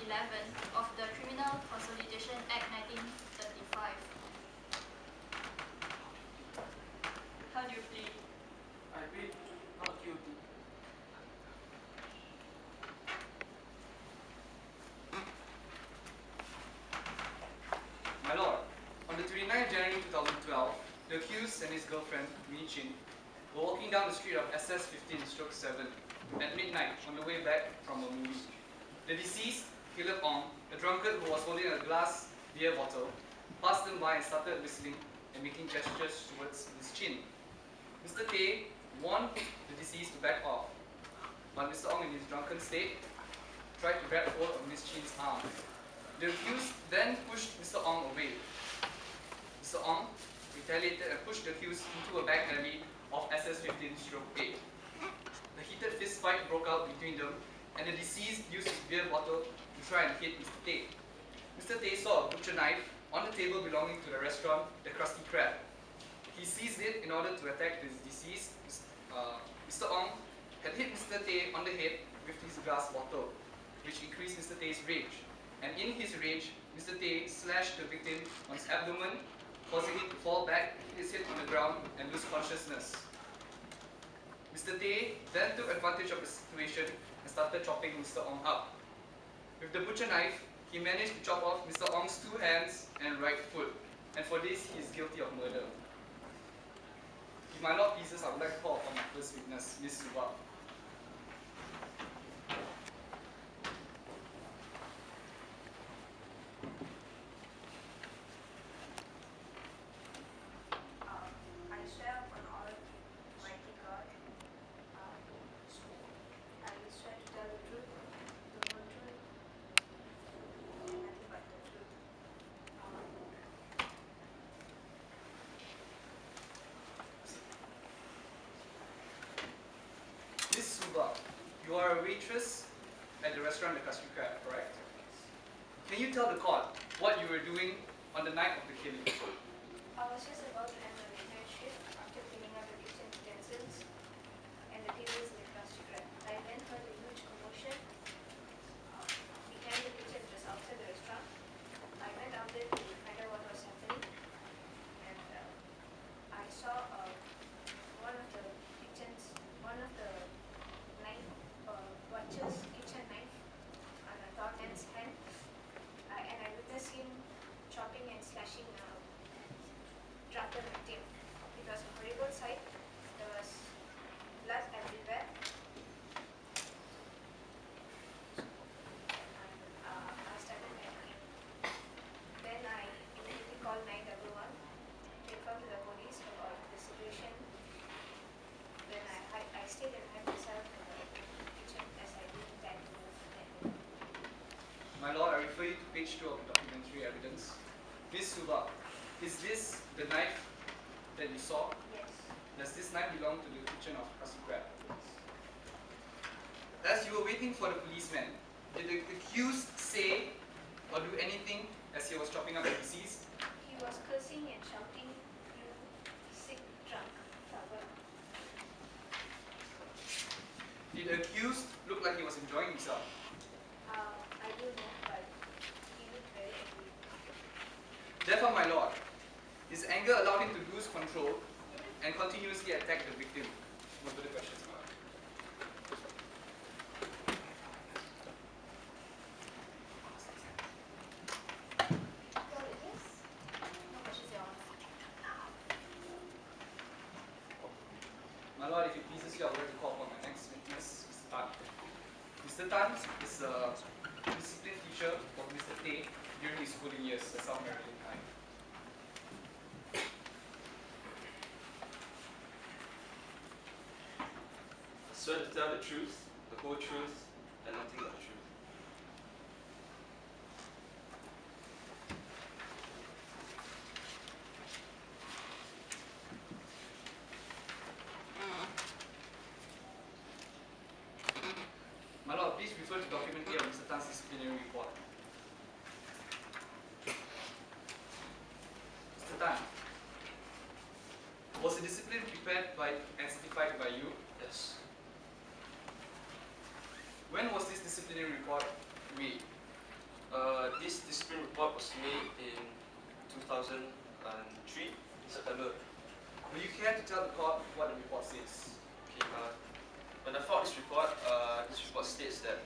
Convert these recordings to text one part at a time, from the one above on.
11 of the Criminal Consolidation Act 1935. How do you plead? I plead not guilty. My lord, on the 29th January 2012, the accused and his girlfriend, Min Chin, were walking down the street of SS15/7 at midnight on the way back from a movie. The deceased, Philip Ong, a drunkard who was holding a glass beer bottle, passed them by and started whistling and making gestures towards Miss Chin. Mr. Tay warned the deceased to back off, but Mr. Ong, in his drunken state, tried to grab hold of Miss Chin's arm. The accused then pushed Mr. Ong away. Mr. Ong retaliated and pushed the accused into a back alley of SS15/8. The heated fist fight broke out between them, and the deceased used his beer bottle to try and hit Mr. Tay. Mr. Tay saw a butcher knife on the table belonging to the restaurant, the Krusty Krab. He seized it in order to attack the deceased. Mr. Ong had hit Mr. Tay on the head with his glass bottle, which increased Mr. Tay's rage. And in his rage, Mr. Tay slashed the victim on his abdomen, causing him to fall back, hit his head on the ground, and lose consciousness. Mr. Tay then took advantage of the situation and started chopping Mr. Ong up. With the butcher knife, he managed to chop off Mr. Ong's 2 hands and right foot, and for this, he is guilty of murder. If my lord pleases, I would like to call upon my first witness, Ms. Suba. I swear upon Almighty God, I will swear to tell the truth, the whole truth, and nothing but the truth. Ms. Suba, you are a waitress at the restaurant, the Krusty Krab, correct? Can you tell the court what you were doing on the night of the killing? I was just about to end the midnight shift after cleaning up the kitchen utensils and the tables in the Krusty Krab. I then heard a huge commotion behind the kitchen, just outside the restaurant. I went out there to find out what was happening, and I saw one of the knife watches, kitchen knife on a tall man's hand, and I witnessed him chopping and slashing drunken victim. It was a horrible sight. There was blood everywhere. And I started panicking. Then I immediately called 911 to inform to the police about the situation. Then I stayed and hid myself in the kitchen as I didn't dare to move anymore. My lord, I refer you to page 2 of the documentary evidence. Ms. Suba, is this the knife that you saw? Yes. Does this knife belong to the kitchen of Krusty Krab? Yes. As you were waiting for the policeman, did the accused say or do anything as he was chopping up the deceased? He was cursing and shouting, "You sick drunk faggot." Did the accused look like he was enjoying himself? I don't know, but he looked very angry. Therefore, my lord, his anger allowed him to lose control and continuously attack the victim. No further questions, my lord. My lord, if it pleases you, I would like to call upon my next witness, Mr. Tan. Mr. Tan is a discipline teacher of Mr. Tay during his schooling years at South Maryland High. I swear to tell the truth, the whole truth, and nothing but the truth. My lord, please refer to document A of Mr. Tan's disciplinary report. Mr. Tan, was the discipline prepared by and certified by you? Yes. When was this disciplinary report made? This discipline report was made in 2003 in September. Will you care to tell the court what the report says? Okay, when I filed this report states that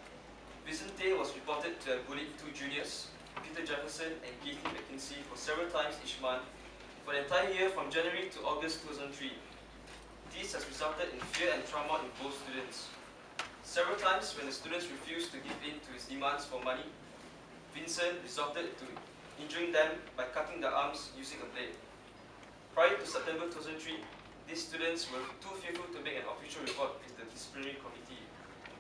Vicente was reported to have bullied two juniors, Peter Jefferson and Katie McKinsey, for several times each month for the entire year from January to August 2003. This has resulted in fear and trauma in both students. Several times when the students refused to give in to his demands for money, Vincent resorted to injuring them by cutting their arms using a blade. Prior to September 2003, these students were too fearful to make an official report with the disciplinary committee,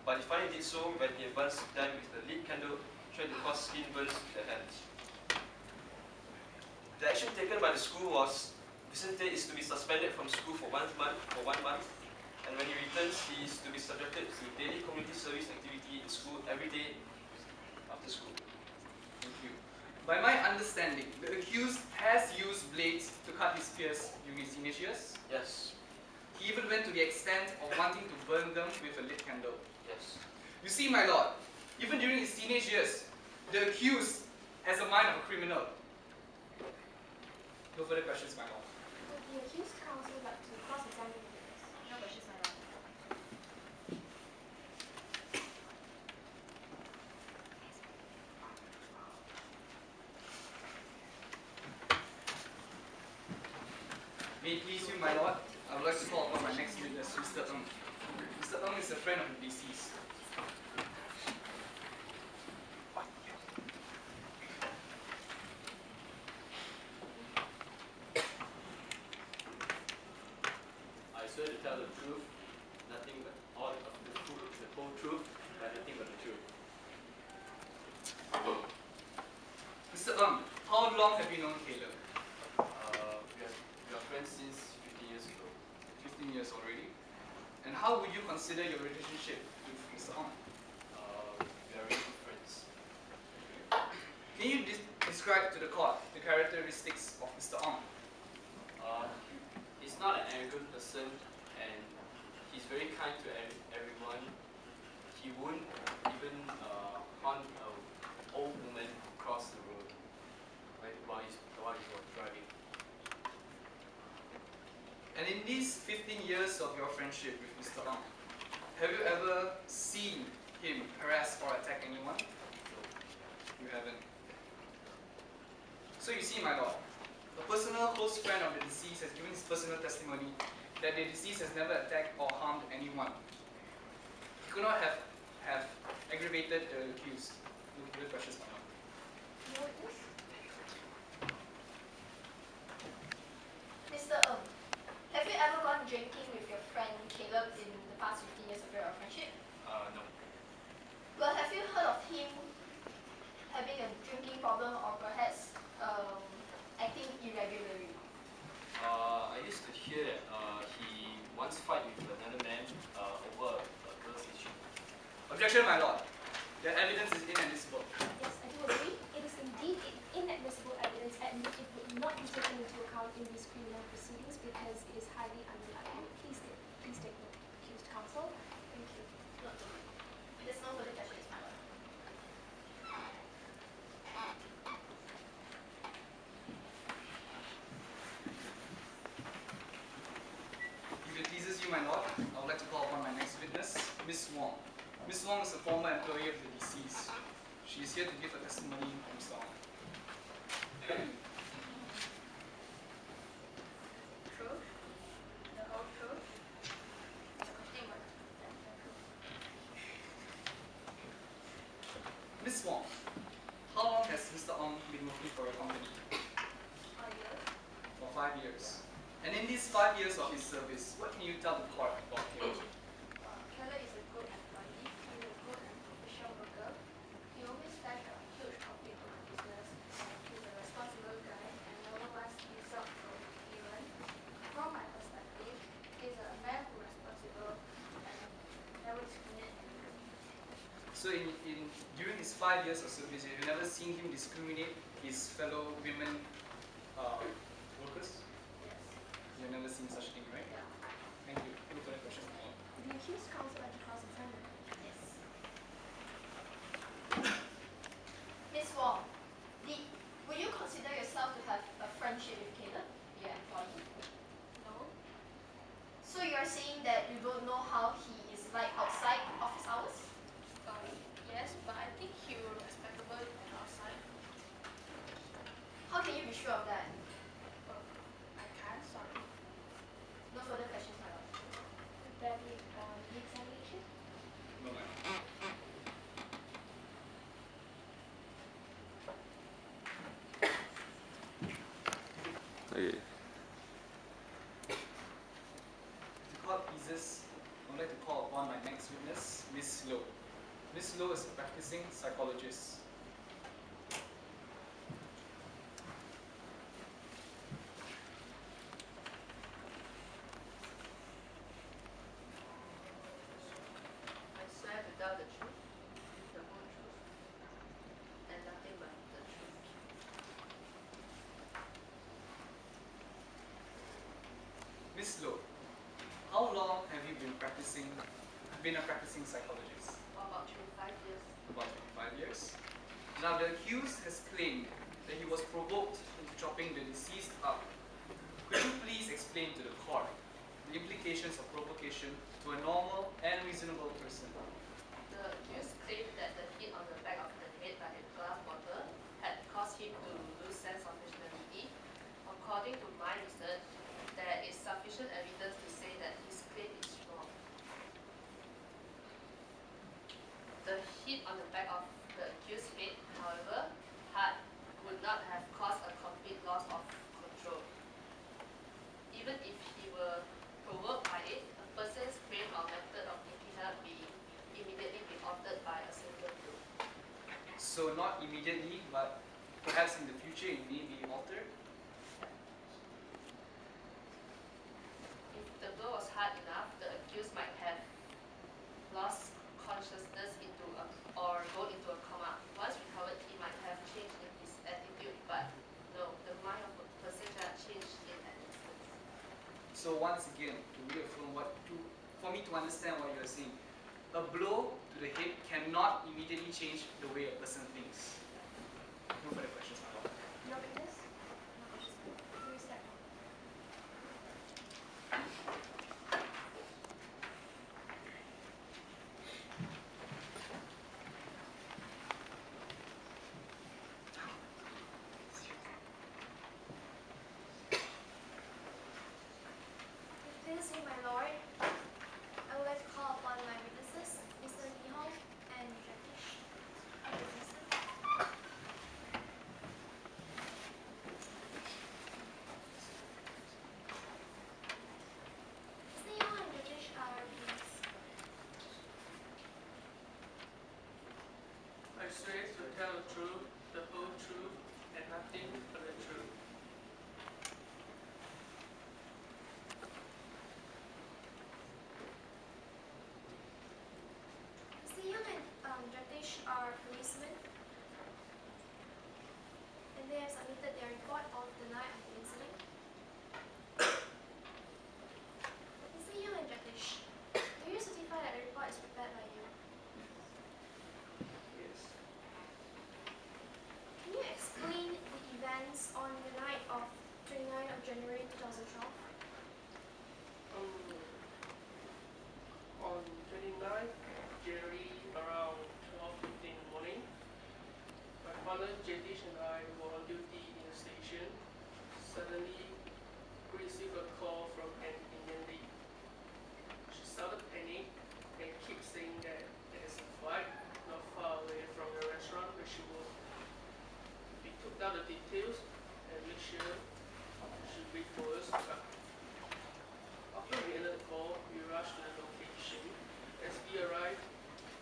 but he finally did so when he advanced them with the lit candle, trying to cause skin burns to their hands. The action taken by the school was Vicente is to be suspended from school for 1 month, and when he returns, he is to be subjected to daily community service activity in school every day after school. Thank you. By my understanding, the accused has used blades to cut his peers during his teenage years. Yes. He even went to the extent of wanting to burn them with a lit candle. Yes. You see, my lord, even during his teenage years, the accused has a mind of a criminal. No further questions, my lord. Would the accused counsel like to cross-examine the witness? No questions, my lord. May it please you, my lord, I would like to call upon my next witness, Mr. Ng. Mr. Ng is a friend of the deceased. I swear to tell the truth, nothing but all of the whole truth, and nothing but the truth. Mr. Ng, how long have you known Caleb? We are friends since 15 years ago. 15 years already. And how would you consider your relationship with Mr. Ng? We are really good friends. Can you describe to the court the characteristics of Mr. Ng? He's not an arrogant person, and he's very kind to everyone. He won't even hunt an old woman across the road while he's driving. And in these 15 years of your friendship with Mr. Ng, have you ever seen him harass or attack anyone? You haven't. So you see, my lord, a personal close friend of the deceased has given his personal testimony that the deceased has never attacked or harmed anyone. He could not have aggravated the accused. No further questions, my lord. No witness? Mr. Ng, have you ever gone drinking with your friend Caleb in the past 15 years of your friendship? No. Well, have you heard of him having a drinking problem or perhaps acting irregularly? I used to hear that he once fight with another man over a girl's issue. Objection, my lord. The evidence is inadmissible. Yes, I do agree. It is indeed inadmissible evidence, and it would not be taken into account in these criminal proceedings because it is highly unreliable. Please take note, accused counsel. Thank you. There's no further questions, my lord. If it pleases you, my lord, I would like to call upon my next witness, Miss Wong. Miss Wong is a former employee of the deceased. She is here to give a testimony on Mr. Wong. True? The whole truth? Miss Wong, how long has Mr. Ong been working for your company? 5 years? For 5 years. And in these 5 years of his service, what can you tell the court about him? Keller is a good employee. He's a good and professional worker. He always does a huge profit on the business. He's a responsible guy and never wants gives up from even. From my perspective, he's a man who is responsible and never discriminate anyone. So during his 5 years of service, have you never seen him discriminate his fellow women workers? Yes. You've never seen such a thing, right? Yeah. Thank you. No further questions. Would the accused counsel like to cross-examine? Yes. Miss Wong. saying that you don't know how he is like outside office hours? Yes, but I think he will respectable and outside. How can you be sure of that? I can't, sorry. No further questions, my lord. Would that be the examination? No, ma'am. Okay. If the court pleases, I would like to call upon my next witness, Miss Low. Miss Low is a practicing psychologist. I swear to tell the truth, the whole truth, and nothing but the truth. Miss Low, how long have you been a practicing psychologist? For about 25 years, About 25 years. Now the accused has claimed that he was provoked into chopping the deceased up. Could you please explain to the court the implications of provocation to a normal and reasonable person? the accused claimed that the hit on the back of the head by a glass bottle had caused him to lose sense of nationality. According to my research, there is sufficient evidence to say that his claim is wrong. The hit on the back of the accused's head, however, would not have caused a complete loss of control. Even if he were provoked by it, a person's brain or method of thinking cannot be immediately be altered by a single blow. So not immediately, but perhaps in the future it may be altered? If the blow was hard enough, the accused might have lost consciousness or go into a coma. Once recovered, he might have changed in his attitude, but no, the mind of a person cannot change in an instant. So once again, to reaffirm for me to understand what you are saying, a blow to the head cannot immediately change the way a person thinks. No further questions, my lord. Your witness? No questions, my lord. Please step forward. Please see, my lord. I would like to call upon my witnesses, Mr. Lee Hong and Jagdish. Mr. Lee Hong and Jagdish are please. I swear to tell the truth, the whole truth, and nothing but the truth. Mr. Young and Jagdish are policemen, and they have submitted their report of the night of the incident. Mr. Young and Jagdish, do you certify that the report is prepared by you? Yes. Can you explain the events on the night of 29th of January 2012? On 29th January around 12:15 in the morning, my partner Jadish and I were on duty in the station. Suddenly, we received a call from an Indian lady. She started panic and kept saying that there is a fight not far away from the restaurant where she worked. We took down the details and made sure she wait for us to come. After we ended the call, we rushed to the location. As we arrived,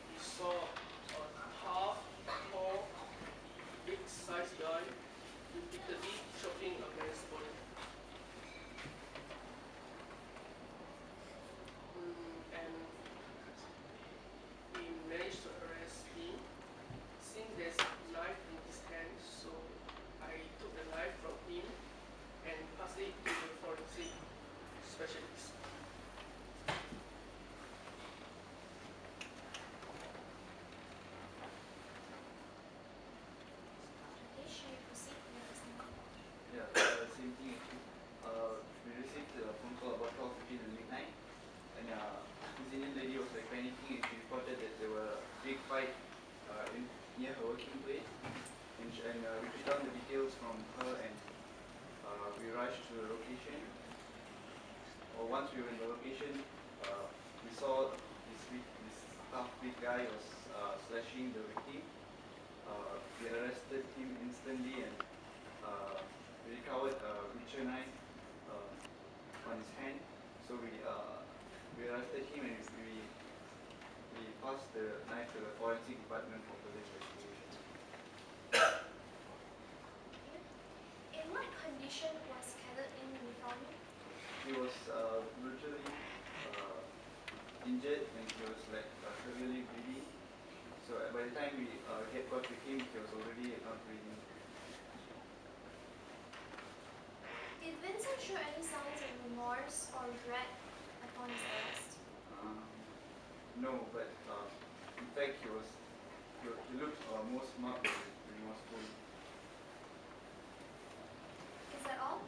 we saw a half tall, big-sized guy repeatedly chopping a man's body. once we were in the location, we saw this half big guy was slashing the victim. We arrested him instantly and we recovered a butcher knife on his hand. So we arrested him and we passed the knife to the forensic department for further investigation. In what condition was Kenneth in when we found him? He was brutally injured and he was like severely bleeding. So by the time we get caught with him, he was already not breathing. Did Vincent show any signs of remorse or regret upon his arrest? No, but in fact he looked most marked remorseful. Is that all?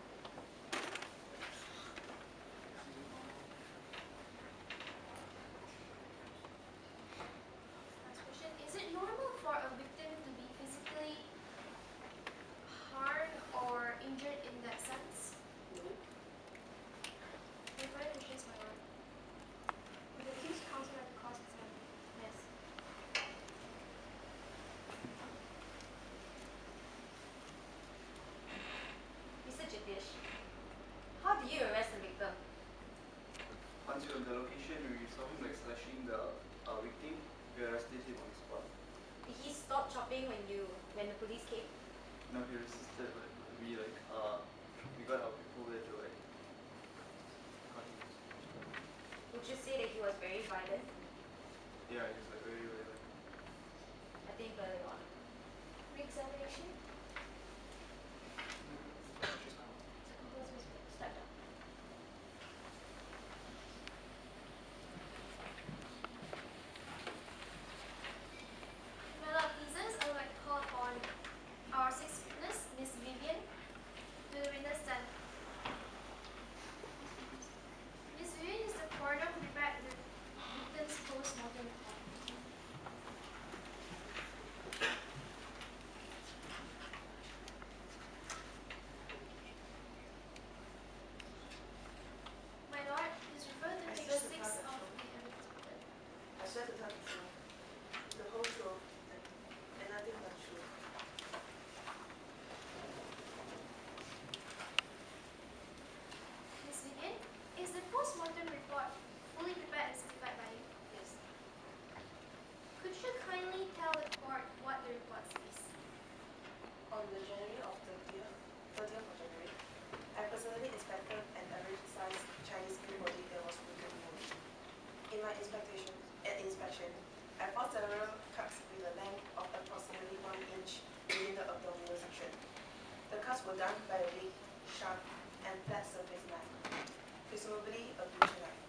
Last question. Is it normal for a victim to be physically harmed or injured in that sense? Any further questions, my lord? Would the accused counsel at the cross examine? Yes. Mr. Jitish, how do you arrest the victim? Once we were at the location, we saw him like slashing the victim. We arrested him on the spot. Did he stop chopping when the police came? No, he resisted, but we got our people there to like cut him. Would you say that he was very violent? Yeah, he was like very like. I think further on. Re-examination? Step down. My lord, pleases, I would like to call upon our sixth witness, Miss Vivian, to the witness stand. Miss Vivian is the coroner who prepared the victim's post-mortem report. My lord, please refer to page 6 of the evidence booklet. I swear to tell the truth, the whole truth, and nothing but truth. Miss Vivian, is the post-mortem report fully prepared and certified by you? Yes. Could you kindly tell the court what the report says? On the January of 30th of January, I personally inspected an average size Chinese green body that was brutally wounded. In my inspection, I found several cuts with a length of approximately 1 inch within the abdominal section. The cuts were done by a weak, sharp, and flat surface knife, presumably a butcher knife.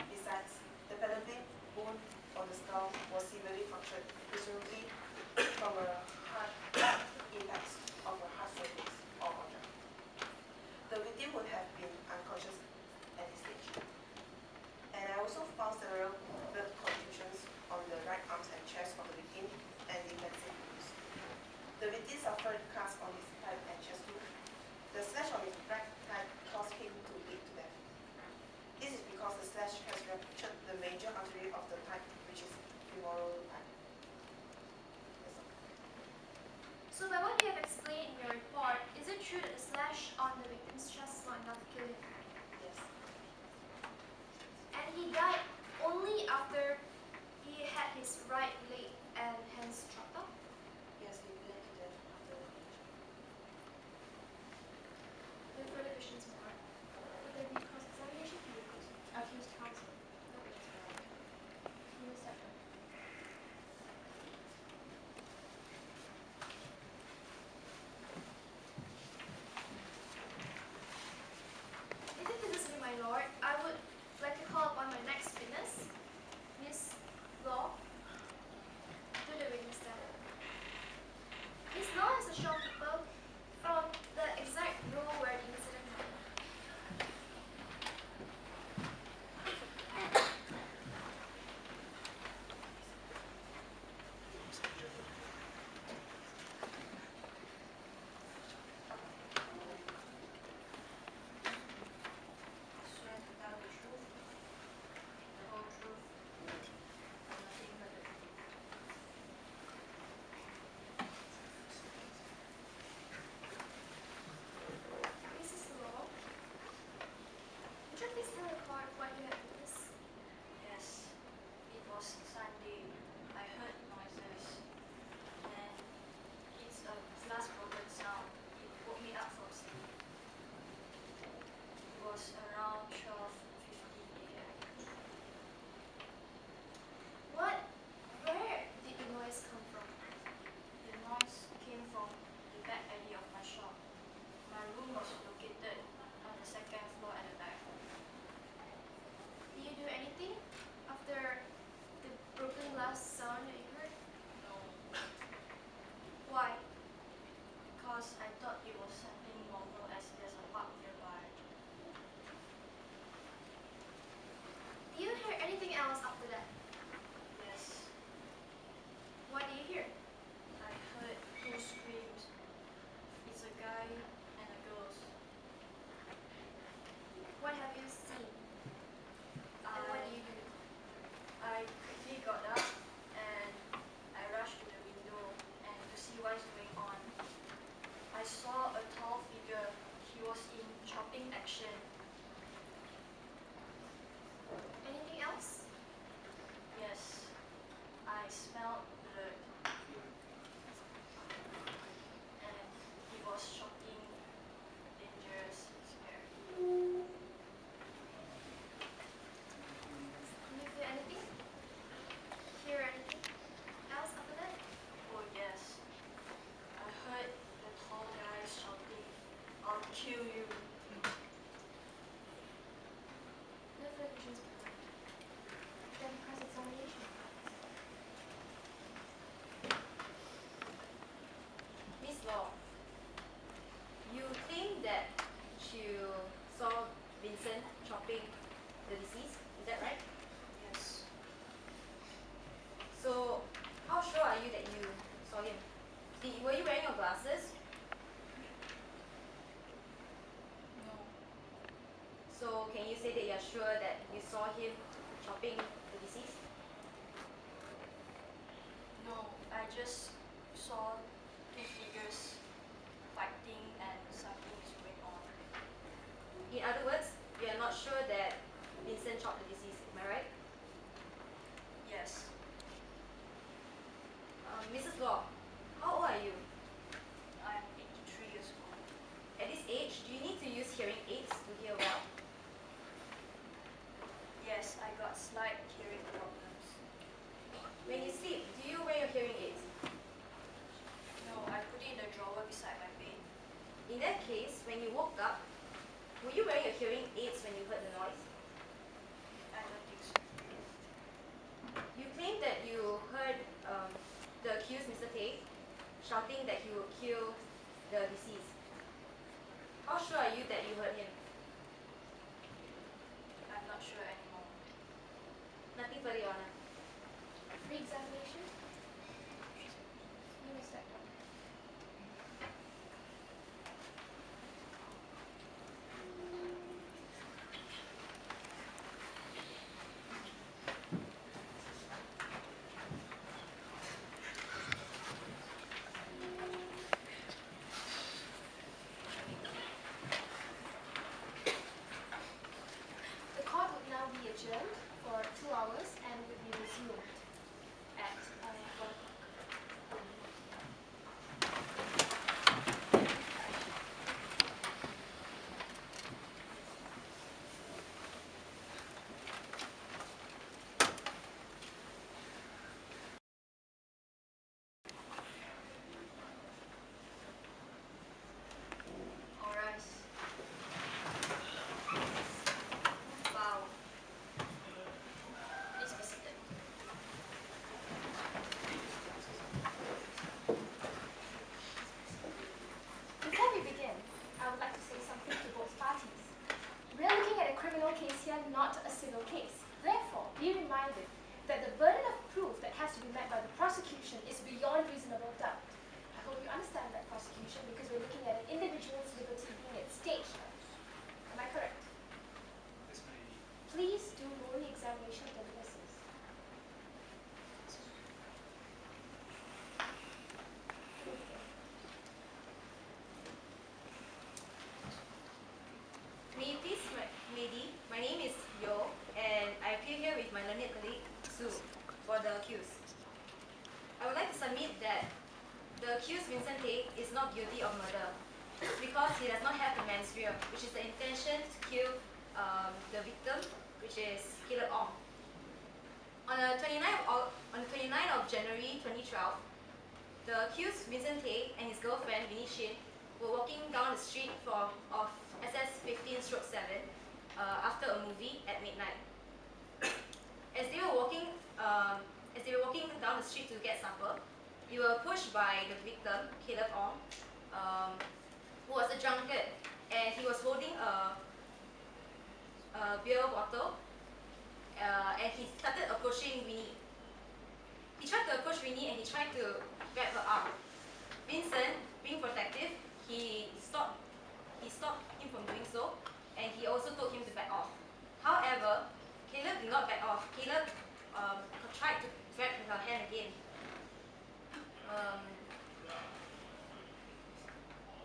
Besides, the pelvic bone on the skull was severely fractured, presumably from a hard impact of a hard surface or object. The victim would have been unconscious at this stage. And I also found several blood contusions on the right arms and chest of the victim and defensive wounds. The victim suffered cuts on his thigh and chest too. The slash on his right thigh caused him to bleed to death. This is because the slash has ruptured the major artery of the thigh, which is femoral thigh. That's all. So by what you have explained in your report, is it true that the slash on the victim's chest is not enough to kill him? Yes. And he died only after he had his right leg and hands chopped off? Yes, he bled to death after the injury. No further questions, my lord. Would there be cross-examination from the accused counsel? No questions, my lord. You may step down. got up and I rushed to the window and to see what is going on. I saw a tall figure. He was in chopping action. Anything else? Yes, I smelled blood. And he was shocking, dangerous, scary. Did you feel anything? Hear anything else after that? Oh yes, I heard the tall guy shouting, "I'll kill you." No further questions. Then cross-examination. Miss Law, you claim that you saw Vincent chopping the deceased, is that right? Yes. So, how sure are you that you saw him? Were you wearing your glasses? No. So, can you say that you are sure that you saw him chopping the deceased? No, I just saw two figures fighting and something is going on. In other words, you are not sure that Vincent chopped the deceased, am I right? Yes. Mrs. Law, how old are you? I'm 83 years old. At this age, do you need to use hearing aids to hear well? Yes, I got slight hearing problems. When you sleep, do you wear your hearing aids? No, I put it in the drawer beside my bed. In that case, when you woke up, were you wearing your hearing aids when you heard the noise? I don't think so. You claim that you heard the accused, Mr. Tay, shouting that he would kill the deceased. How sure are you that you heard him? I'm not sure anymore. Nothing further, Your Honor. Re-examination. You may start. The court would now be adjourned for 2 hours and would be resumed at 1 o'clock. All rise. Bow. Please be seated. Before we begin, I would like to say something to both parties. We are looking at a criminal case here, not a civil case. Therefore, be reminded that the burden of proof that has to be met by the prosecution is beyond reasonable doubt. I hope you understand that, prosecution, because we're looking at an individual's liberty being at stake here. Am I correct? Yes, my lady. Please do roll the examination of the witnesses. May you please, lady, my name is Yo, and I appear here with my learned colleague, Sue, for the accused. I would like to submit that the accused, Vincent Tay, is not guilty of murder because he does not have the mens rea, which is the intention to kill the victim, which is Caleb Ong. On the 29th of January 2012, the accused, Vincent Tay, and his girlfriend, Winnie Shin, were walking down the street of SS15/7 after a movie at midnight. As they were walking down the street to get supper, they were approached by the victim, Caleb Ong, who was a drunkard, and he was holding a beer bottle, and he started approaching Winnie. He tried to approach Winnie and he tried to grab her arm. Vincent, being protective, he stopped him from doing so, and he also told him to back off. However, Caleb did not back off. Caleb tried to grab her hand again.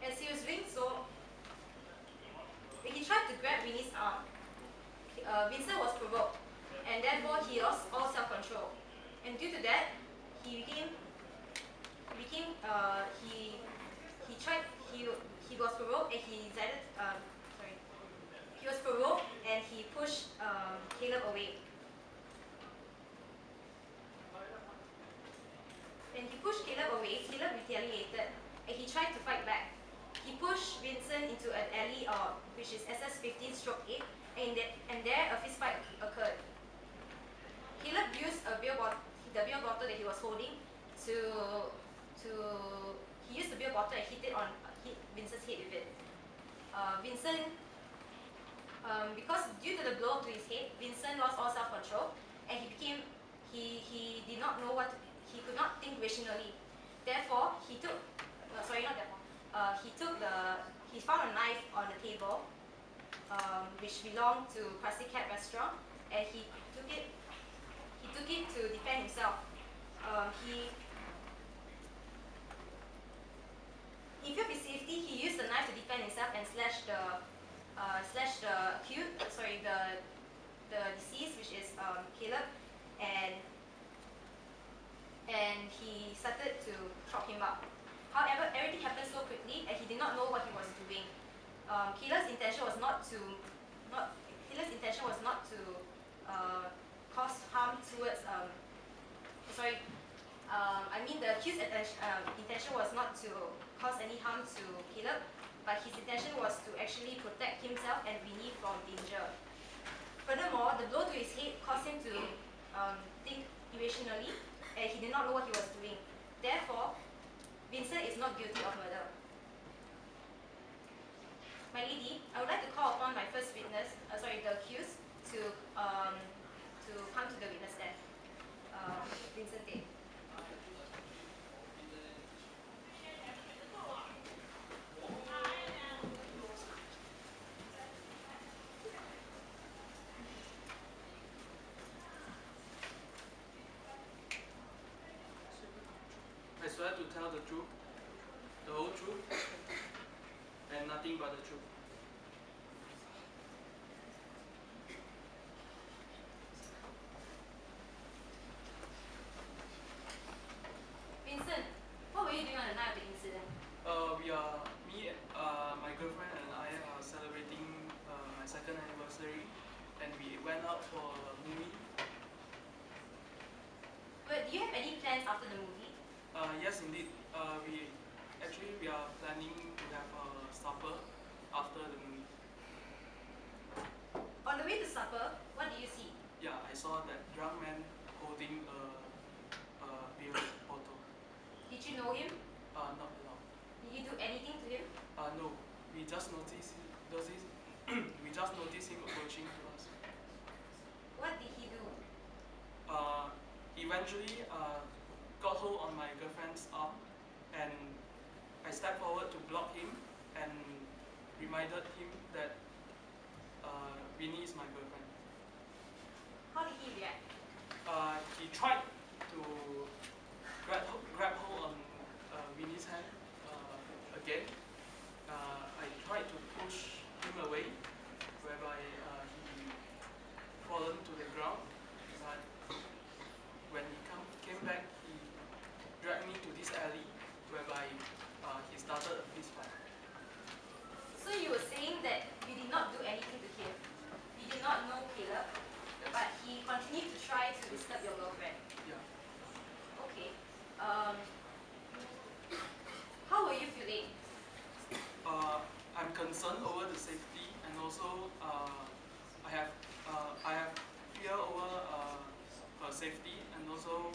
As he was doing so, when he tried to grab Winnie's arm, Vincent was provoked, and therefore he lost all self-control. And due to that, he was provoked, and he was provoked and he pushed Caleb away. When he pushed Caleb away, Caleb retaliated and he tried to fight back. He pushed Vincent into an alley, which is SS15/8, and there a fist fight occurred. Caleb used the beer bottle that he was holding he used the beer bottle and hit Vincent's head with it. Because due to the blow to his head, Vincent lost all self-control and he did not know he could not think rationally. Therefore, he found a knife on the table, which belonged to Krusty Cat restaurant, and he took it to defend himself. In view of his safety, he used the knife to defend himself and slashed the deceased, which is Caleb, and he started to chop him up. However, everything happened so quickly, and he did not know what he was doing. Caleb's intention was not to cause harm towards. The accused's intention was not to cause any harm to Caleb, but his intention was to actually protect himself and Winnie from danger. Furthermore, the blow to his head caused him to think irrationally, and he did not know what he was doing. Therefore, Vincent is not guilty of murder. My lady, I would like to call upon my first witness, the accused, to come to the witness stand. Vincent Tate. I swear to tell the truth, the whole truth, and nothing but the truth. Vincent, what were you doing on the night of the incident? My girlfriend and I are celebrating my second anniversary, and we went out for a movie. But do you have any plans after the movie? Yes, indeed. We are planning to have a supper after the movie. On the way to supper, what did you see? Yeah, I saw that drunk man holding a beer bottle. Did you know him? Not at all. Did you do anything to him? No. We just noticed him approaching to us. What did he do? Eventually got hold on my girlfriend's arm, and I stepped forward to block him and reminded him that Winnie is my girlfriend. How did he react? He tried to grab hold on Winnie's hand again. I tried to push him away, whereby he fallen to the ground. But when he came back, he dragged me to this alley, whereby he started a fist fight. So you were saying that you did not do anything to him. You did not know Caleb, but he continued to try to disturb your girlfriend. Yeah. Okay. How were you feeling? I'm concerned over the safety, and also I have fear over her safety, and also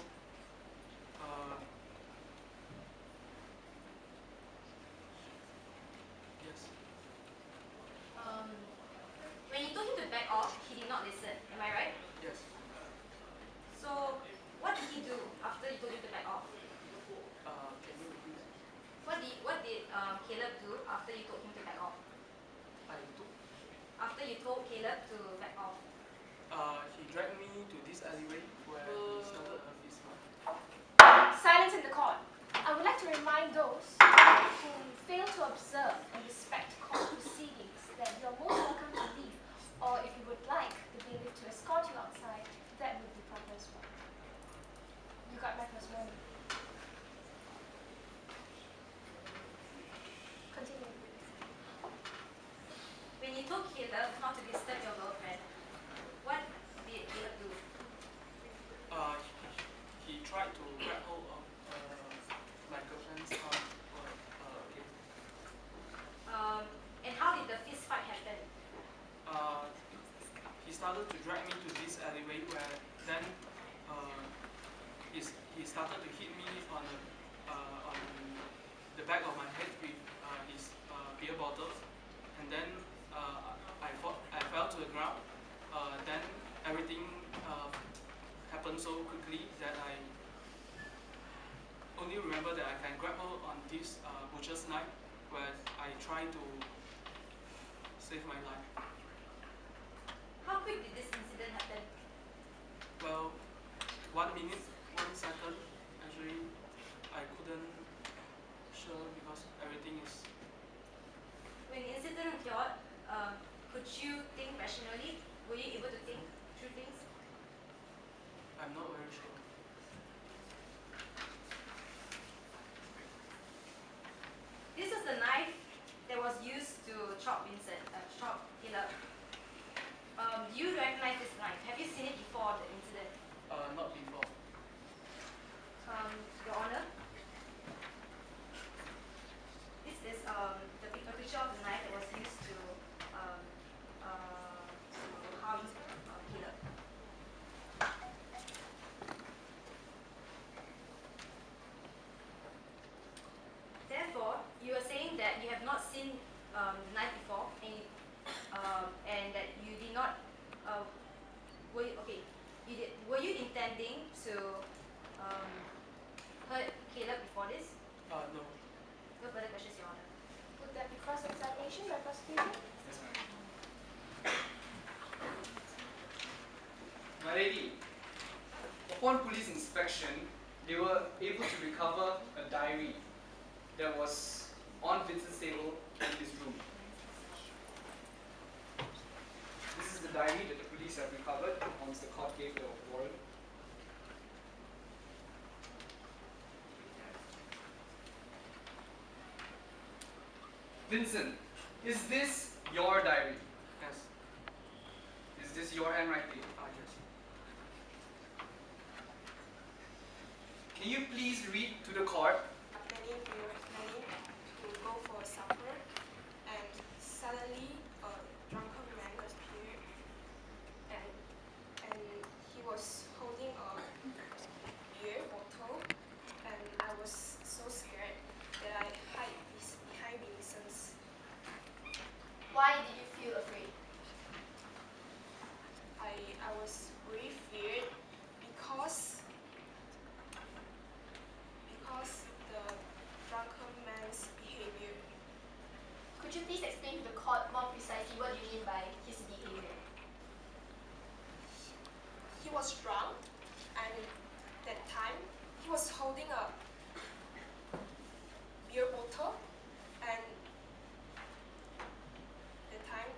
yes. When you told him to back off, he did not listen. Am I right? Yes. So what did he do after you told him to back off? Can you repeat that? What did Caleb do after you told him to back off? After you told Caleb to back off? he dragged me to this alleyway where remind those who fail to observe and respect court proceedings that you're most welcome to leave, or if you would like the bailiff to escort you outside, that would be proper as well. You got my first warning. Continue. When you told Caleb not to disturb your girlfriend, what did Caleb do? He tried to grab hold of my girlfriend's arm. And how did the fist fight happen? He started to drag me to this alleyway where then he started to hit me on the back of my head with his beer bottles, and then I fell to the ground. Then everything happened so quickly that I only remember that I can grab hold on this butcher's knife where I try to save my life. How quick did this incident happen? Well, 1 minute, 1 second. Actually, I couldn't sure because everything is. When the incident occurred, could you think rationally? Were you able to think through things? I'm not very sure. This was the knife that was used to chop Caleb. Do you recognize this knife? Have you seen it before the incident? Not before. Your Honor, this is the picture of the knife that was used to harm Caleb. Therefore, you are saying that you have not seen the knife before, and that you did not. Were you intending to hurt Caleb before this? No. No further questions, Your Honor. Would that be cross-examination by prosecution? Yes, ma'am. My lady, upon police inspection, they were able to recover a diary that was on Vincent's table in his room. This is the diary that the police have recovered once the court gave the warrant. Vincent, is this your diary? Yes. Is this your handwriting? Yes. Can you please read to the court? Planning to go for supper, and suddenly a drunken man appeared, and he was holding a beer bottle, and I was so scared that I hid behind Vincent's. Why did you feel afraid? I was really feared because the drunken man's behavior. Could you please explain to the court more precisely what you mean by his behavior? He was drunk, and that time he was holding a beer bottle, and that time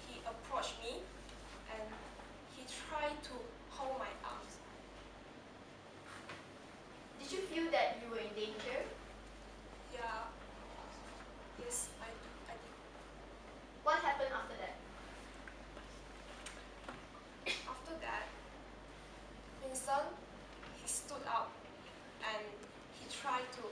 he approached me and he tried to hold my arms. Did you feel that you were in danger? Yeah. Yes, I did. What happened after that? After that, Vincent, he stood up and he tried to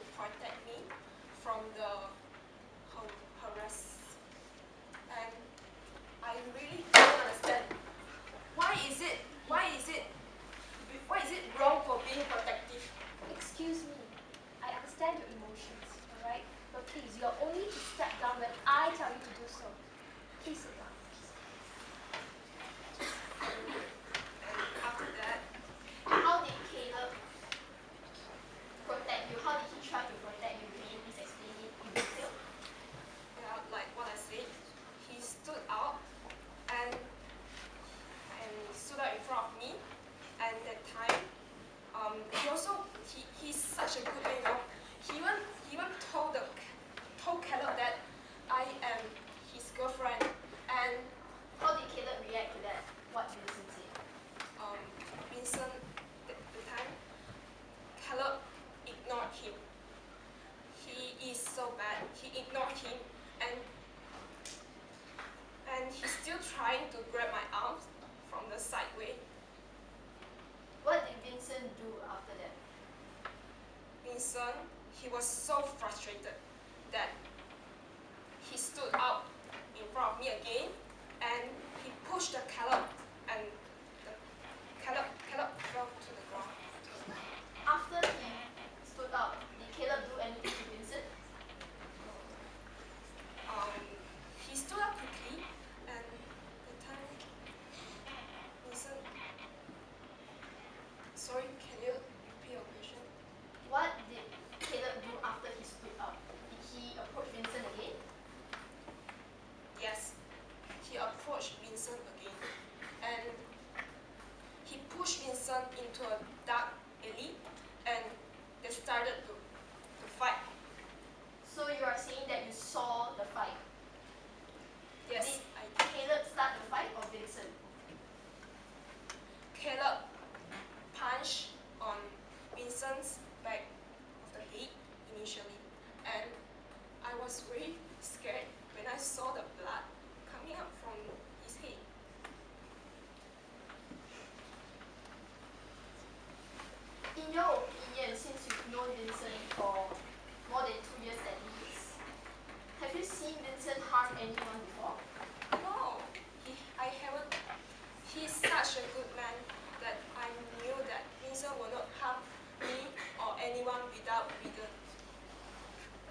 Vincent, he was so frustrated that he stood up in front of me again and he pushed the caleb and the caleb fell to the ground. After he stood up, did Caleb do anything to Vincent? He stood up quickly and the time Vincent, sorry, can you repeat your question? What did Caleb do after he stood up? Did he approach Vincent again? Yes, he approached Vincent again and he pushed Vincent into a dark alley and they started to fight. So you are saying that you saw the fight. Yes, Did Caleb start the fight or Vincent? Caleb punched on Vincent's back of the head initially and I was very scared when I saw the blood coming up from his head. In your opinion, since you've known Vincent for more than 2 years at least, have you seen Vincent harm anyone before? No, I haven't. He's such a good man that I knew that Vincent will not harm me or anyone without reason.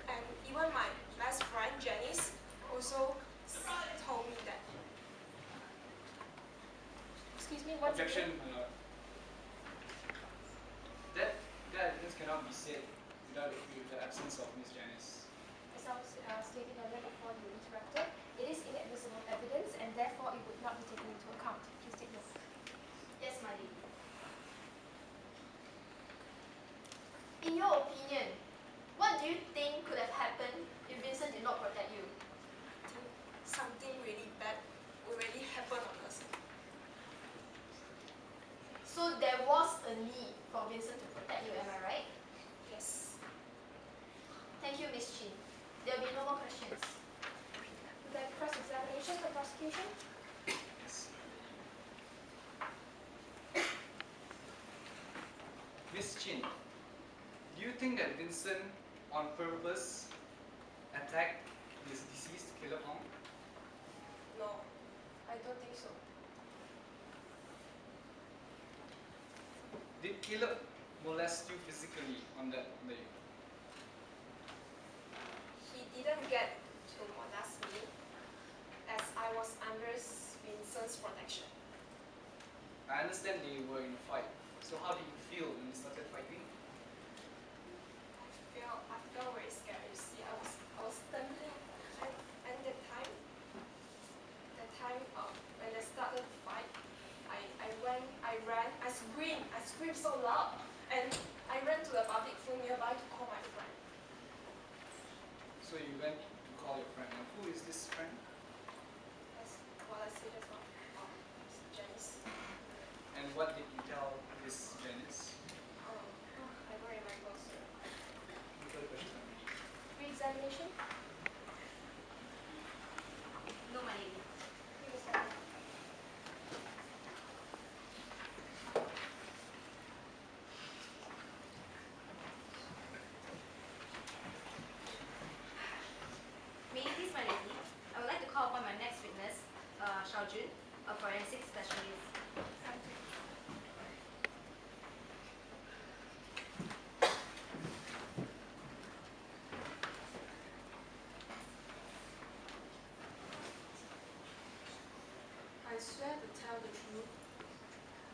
And even my best friend Janice also told me that. Excuse me, what's Objection, my lord. That evidence cannot be said without the absence of Miss Janice. As I was stating earlier before you interrupted, it is inadmissible evidence and therefore it would not be taken into account. Please take note. Yes, my lady. In your opinion, what do you think could have happened if Vincent did not protect you? I think something really bad already happened on us. So there was a need for Vincent to protect you, am I right? Yes. Thank you, Miss Chin. There will be no more questions. Would like cross-examination for prosecution? Yes. Miss Chin, do you think that Vincent on purpose attacked his deceased Caleb Hong? No, I don't think so. Did Caleb molest you physically on that day? He didn't get to molest me as I was under Vincent's protection. I understand they were in a fight. So how did you feel when you started fighting? I felt very scared. You see, I was trembling, and the time when I started to fight, I ran, I screamed so loud, and I ran to the public pool nearby to call my friend. So you went to call your friend. And who is this friend? That's what I said just now. Janice. And what did you tell this Janice? I don't remember, sir. No further questions. Re-examination? No, my lady. Re-examination. May it please, my lady, I would like to call upon my next witness, Xiao Jun, a forensic specialist. I swear to tell the truth,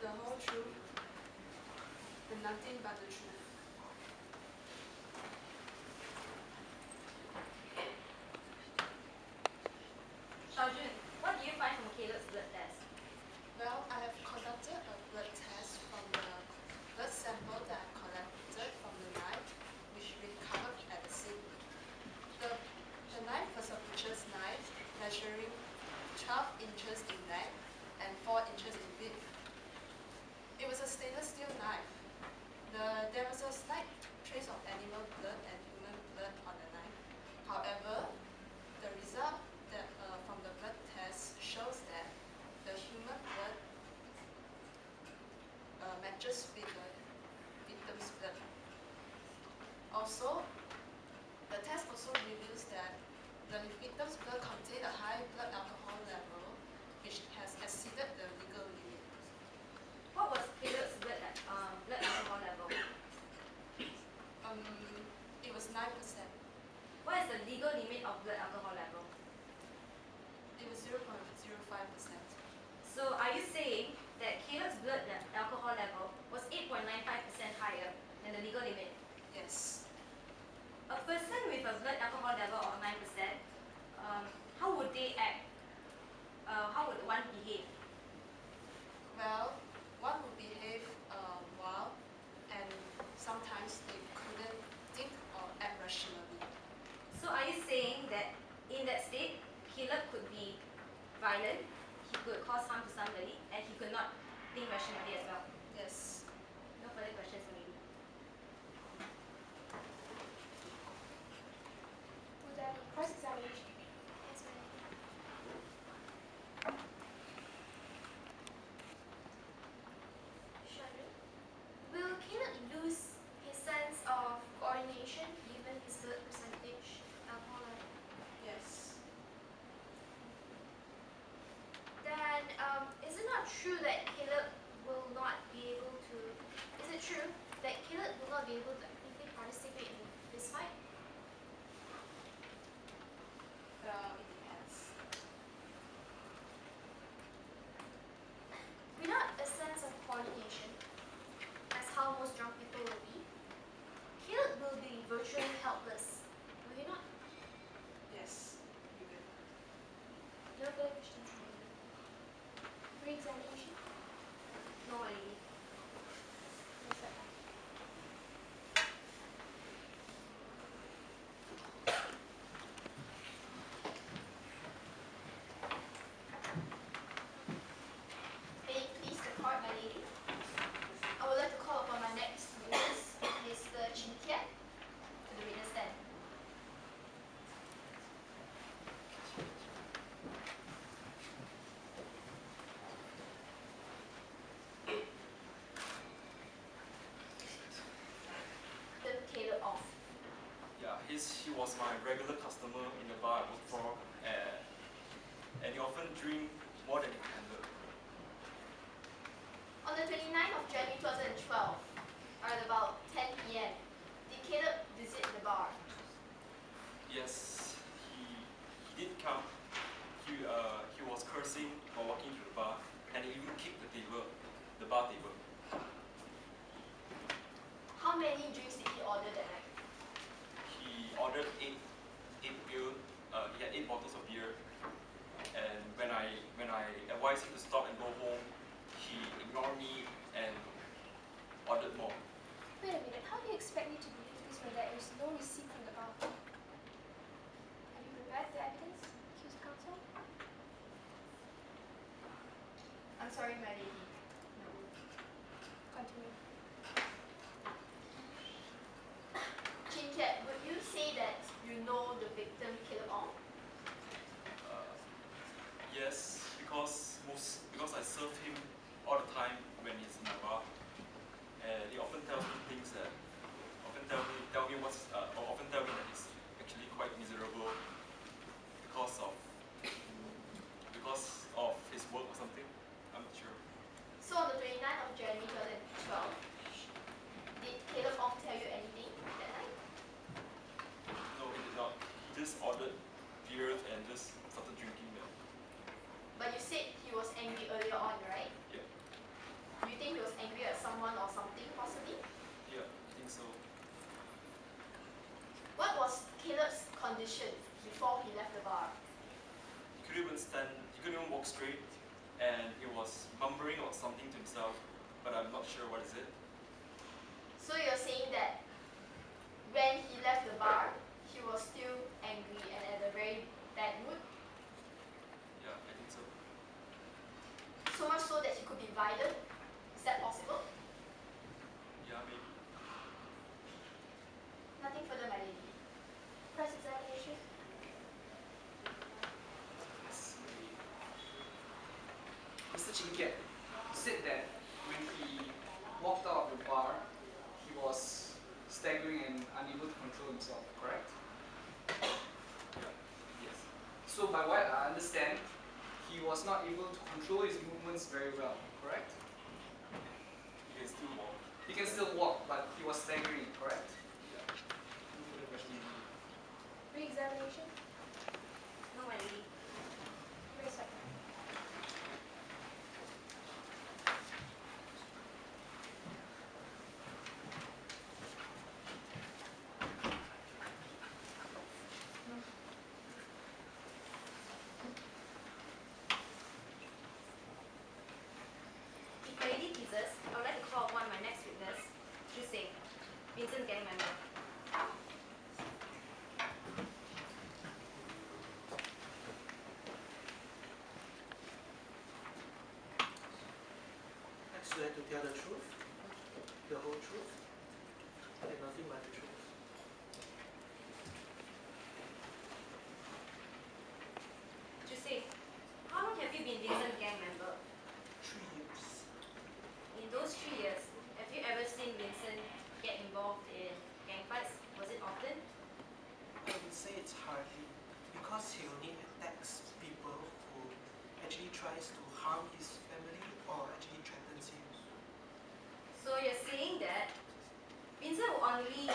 the whole truth, and nothing but the truth. Xiao Jun, what do you find from Caleb's blood test? Well, I have conducted a blood test from the blood sample that I collected from the knife, which we recovered at the scene. The knife was a butcher's knife, measuring 12 inches in length and 4 inches in width. It was a stainless steel knife. There was a slight trace of animal blood and human blood on the knife. However, the result from the blood test shows that the human blood matches with the victim's blood. also, the test also reveals that the victim's blood contained a high blood alcohol level, which has exceeded the legal limit. What was Caleb's blood alcohol level? It was 9%. What is the legal limit of blood alcohol level? It was 0.05%. So are you saying that Caleb's blood alcohol level was 8.95% higher than the legal limit? Yes. A person with a blood alcohol level of 9%, how would they act? How would one behave? Well, one would behave wild, and sometimes they couldn't think or act rationally. So are you saying that in that state, Caleb could be violent, he could cause harm to somebody, and he could not think rationally as well? Yes. No further questions for me. Would there be cross-examination? Yes, ma'am. Shannon, will Caleb lose his sense of coordination given his blood percentage alcohol level? Yes. Then, is it not true that Caleb will not be able to? Is it true that Caleb will not be able to actively participate in this fight? It depends. Without a sense of coordination, as how most drunk people will be, Caleb will be virtually helpless. Will he not? Yes. You will. No further questions. Re-examination? No, my lady. Yes, sir. May it please the court, my lady. I would like to call upon my next witness, Mr. Chin Kiat, to the witness stand. The Caleb off. Yeah, he was my regular customer in the bar I worked for, and he often drink more than he can handle. On the 29th of January 2012, at about 10 p.m., did Caleb visit the bar? Yes, he did come. He was cursing while walking to the bar, and he even kicked the bar table. How many drinks did he order that night? He ordered eight beer. He had 8 bottles of beer, and when I advised him to stop and go home, he ignored me and ordered more. Wait a minute, how do you expect me to believe this when there is no receipt from the bar? Have you prepared the evidence, accused counsel? I'm sorry, my lady. No. Continue. Chin Kiat, would you say that you know the victim, Caleb Ong? Yes, because I serve him all the time when he's in the bar, and he often tells me things that often tell me that he's actually quite miserable because of his work or something. I'm not sure. So on the 29th of January 2012, did Caleb Ong tell you anything that night? No, he did not. He just ordered beer and just started drinking them. But you said he was angry earlier on, right? Yeah. Do you think he was angry at someone or something, possibly? Yeah, I think so. What was Caleb's condition before he left the bar? He couldn't even stand. He couldn't even walk straight, and he was mumbling or something to himself, but I'm not sure what is it. So you're saying that when he left the bar, he was still angry and at a very bad mood? Yeah, I think so. So much so that he could be violent? Is that possible? Yeah, maybe. Nothing further, my lady. Press examination? Mr. Chin Kiat said that when he walked out of the bar, he was staggering and unable to control himself, correct? Yes. So by what I understand, he was not able to control his movements very well, correct? You can still walk. He can still walk, but he was staggering, correct? Re-examination? No, my lady. Wait a second. If my lady pleases, I would like to call upon my next witness, Jusei, Vincent's gang member. I swear to tell the truth, the whole truth, and nothing but the truth. Jusei, how long have you been Vincent's gang member? 3 years. In those 3 years, have you ever seen Vincent get involved in gang fights? Was it often? I would say it's hardly, because he only attacks people who actually tries to harm his family or actually threatens him. So you're saying that Vincent will only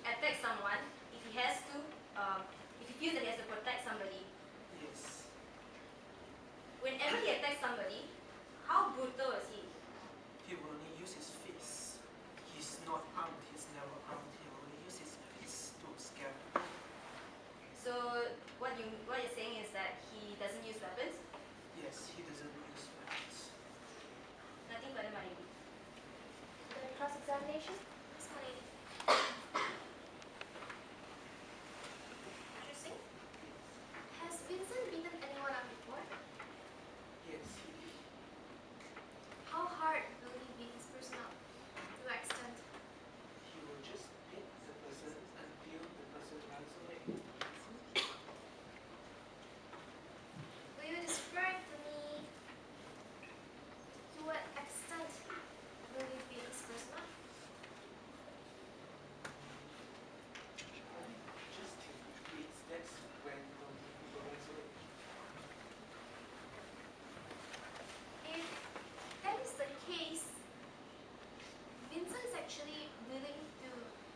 attack someone if he has to, if he feels that he has to protect somebody. Yes. Whenever he attacks somebody, how brutal is he? He will only use his fists. He's not armed, he's never armed. He will only use his fists to scare people. So what you're saying is that he doesn't use weapons? Yes, he doesn't use weapons. Nothing further, my lady. Then cross-examination? Yes, my lady. Jusei? Has Vincent beaten anyone up before? Yes, he did. How hard will he beat this person up? To what extent? He will just beat the person until the person runs away. Will you describe to me to what extent will he beat this person up? Just beats, that's when people runs away. If that is the case, Vincent is actually willing to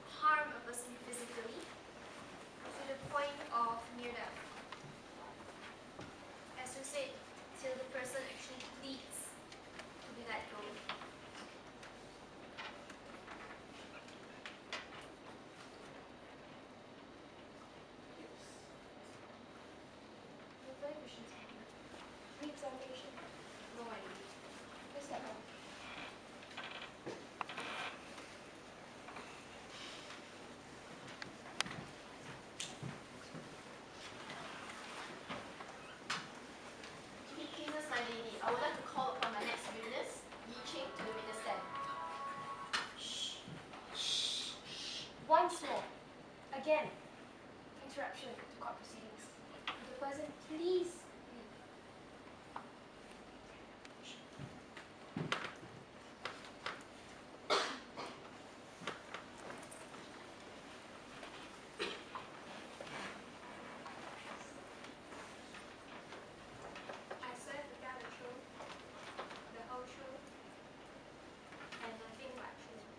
harm a person physically to the point of near death. As you said, till the person actually pleads to be let go. Yes. No further questions. Re-examination. No, my lady. Please step up. If it pleases my lady, I would like to call upon my next witness, Yi Ching, to the witness stand. Shh. Once more. Again. Interruption to court proceedings. Would the person please leave? I swear to tell the truth, the whole truth, and nothing but truth.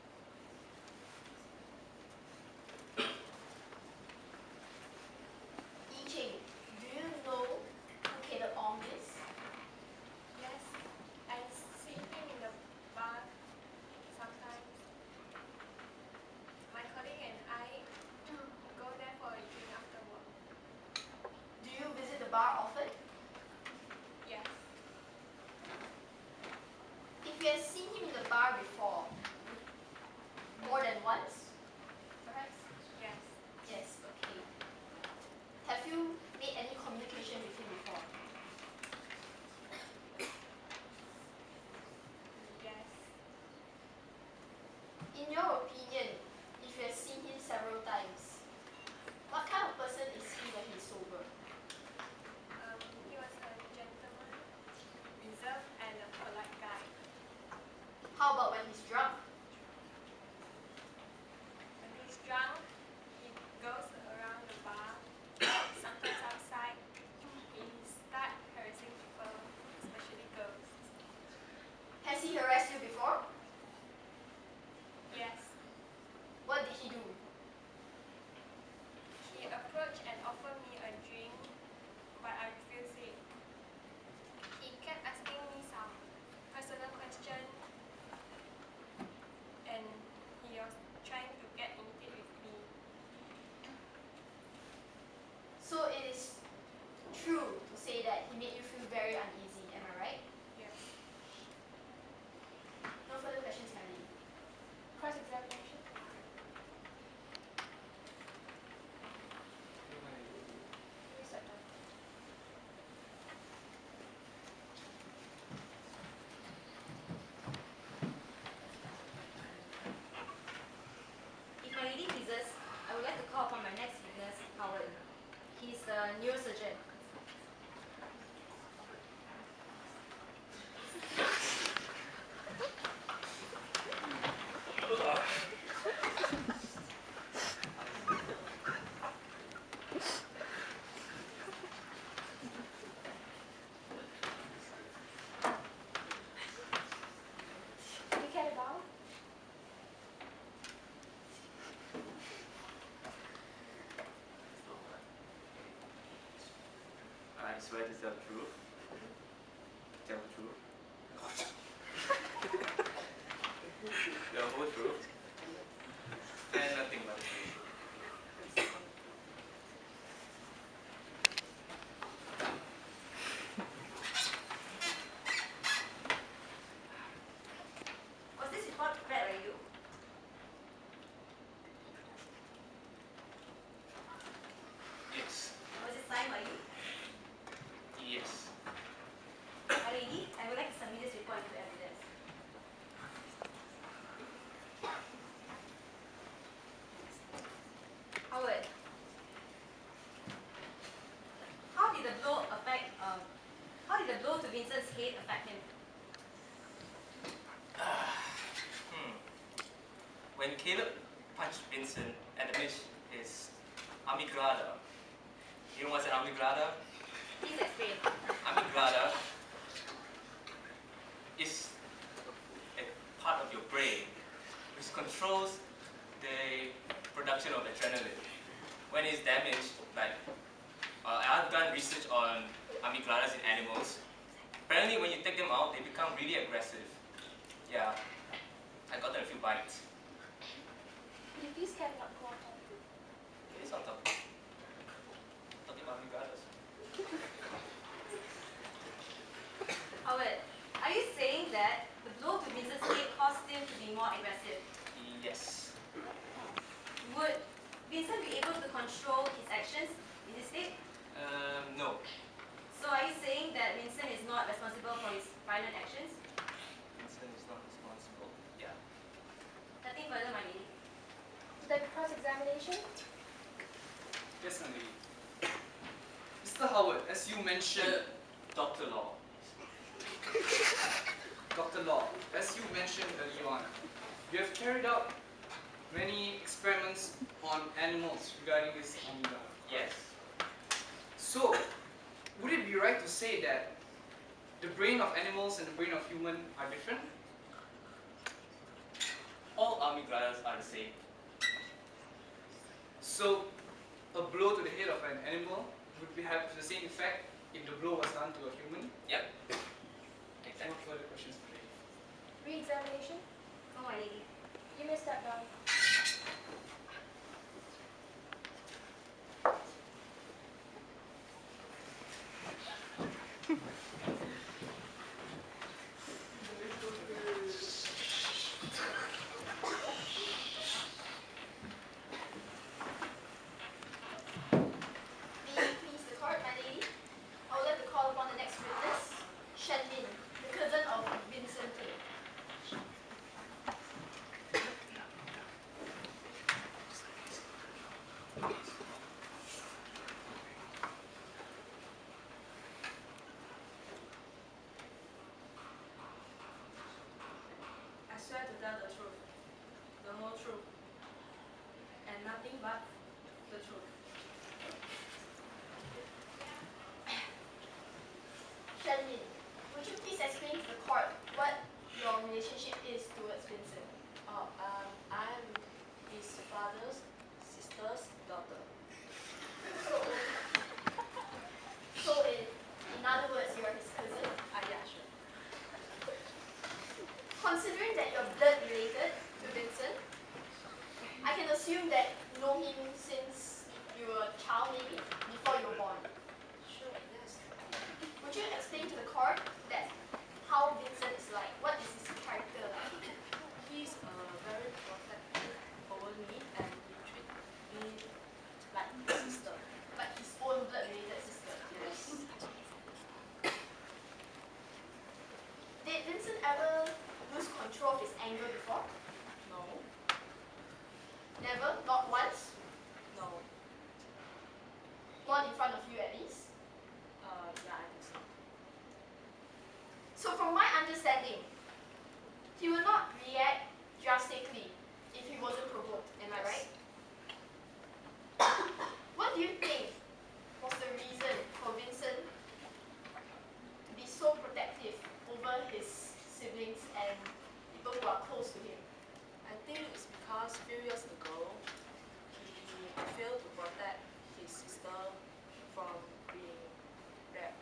Yi Ching, do you know who Caleb Ong is? Yes, I see him in the bar sometimes. My colleague and I go there for a drink after work. Do you visit the bar often? Yes, If you have seen him in the bar before, more than once, perhaps? yes, Yes, okay. Have you made any communication with him before? yes. In your opinion, if you have seen him several times, what kind of person is he when he's sober? He was a gentleman, reserved, and a polite guy. How about when he's drunk? When he's I swear to tell the truth. Tell the truth. The whole truth. And nothing but the truth. Was this report prepared by you? Yes. Was it signed by you? Yes. My lady, I would like to submit this report into evidence. Howard, how did the blow affect, how did the blow to Vincent's head affect him? When Caleb punched Vincent and damaged his amygdala, you know what's an amygdala? Please explain. Amygdala is a part of your brain which controls the production of adrenaline. When it's damaged, like I've done research on amygdalas in animals. Apparently, when you take them out, they become really aggressive. Yeah, I got a few bites. You please cannot go on. It is on top. Talking about amygdalas. Howard, are you saying that the blow to Vincent's head caused him to be more aggressive? Yes. Would Vincent be able to control his actions in this state? No. So are you saying that Vincent is not responsible for his violent actions? Vincent is not responsible. Yeah. Nothing further, my lady. The cross-examination? Yes, my lady. Mr. Howard, as you mentioned, Dr. Law. Dr. Law, as you mentioned earlier on, you have carried out many experiments on animals regarding this amygdala. Yes. So, would it be right to say that the brain of animals and the brain of human are different? All amygdalas are the same. So, a blow to the head of an animal would have the same effect if the blow was done to a human? Yep. No Exactly. further questions, please. Re-examination? Oh, my lady. You may step down. May it please the court, my lady. I would like to call upon the next witness, Shen Min, the cousin of Vincent Tay. I swear to tell the truth, the whole truth, and nothing but the truth. Shen Min, would you please explain to the court what your relationship is towards Vincent? I'm his father's sister's daughter. So in other words, you are his cousin. Yeah, sure. Considering that you're blood related to Vincent, I can assume that you know him since you were a child, maybe before you were born. Sure, yes. Would you explain to the court that how Vincent is like? What is his character like? He's very protective over me and he treats me like his sister. Like his own blood related sister. Yes. Did Vincent ever lose control of his anger before? No. Never? Not once? No. Not in front of you at least? Yeah, I think so. So from my understanding, he will not react drastically if he wasn't provoked. Am I right? What do you think was the reason for Vincent to be so protective over his siblings and people who are close to him? I think it's because few years ago he failed to protect his sister from being raped.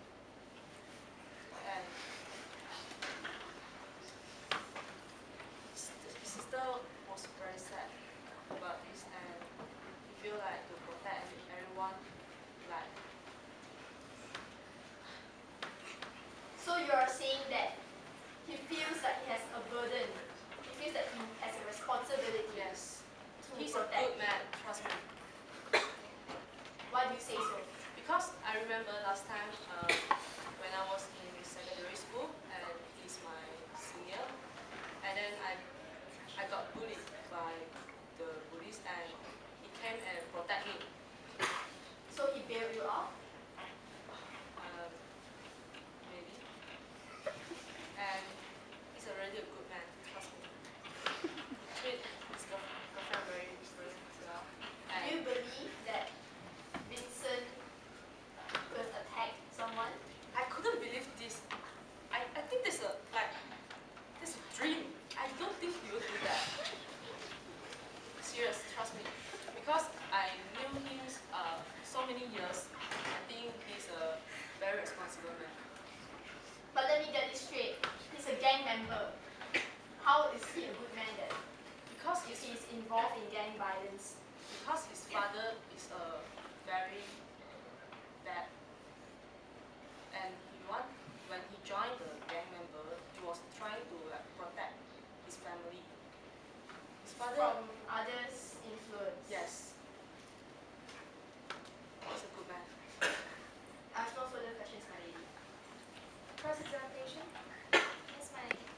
involved in gang violence? Because his father is a very bad, and when he joined the gang member, he was trying to like protect his family. His father, From others' influence? yes, he's a good man. I have no further questions, my lady. Cross-examination? Yes, my lady.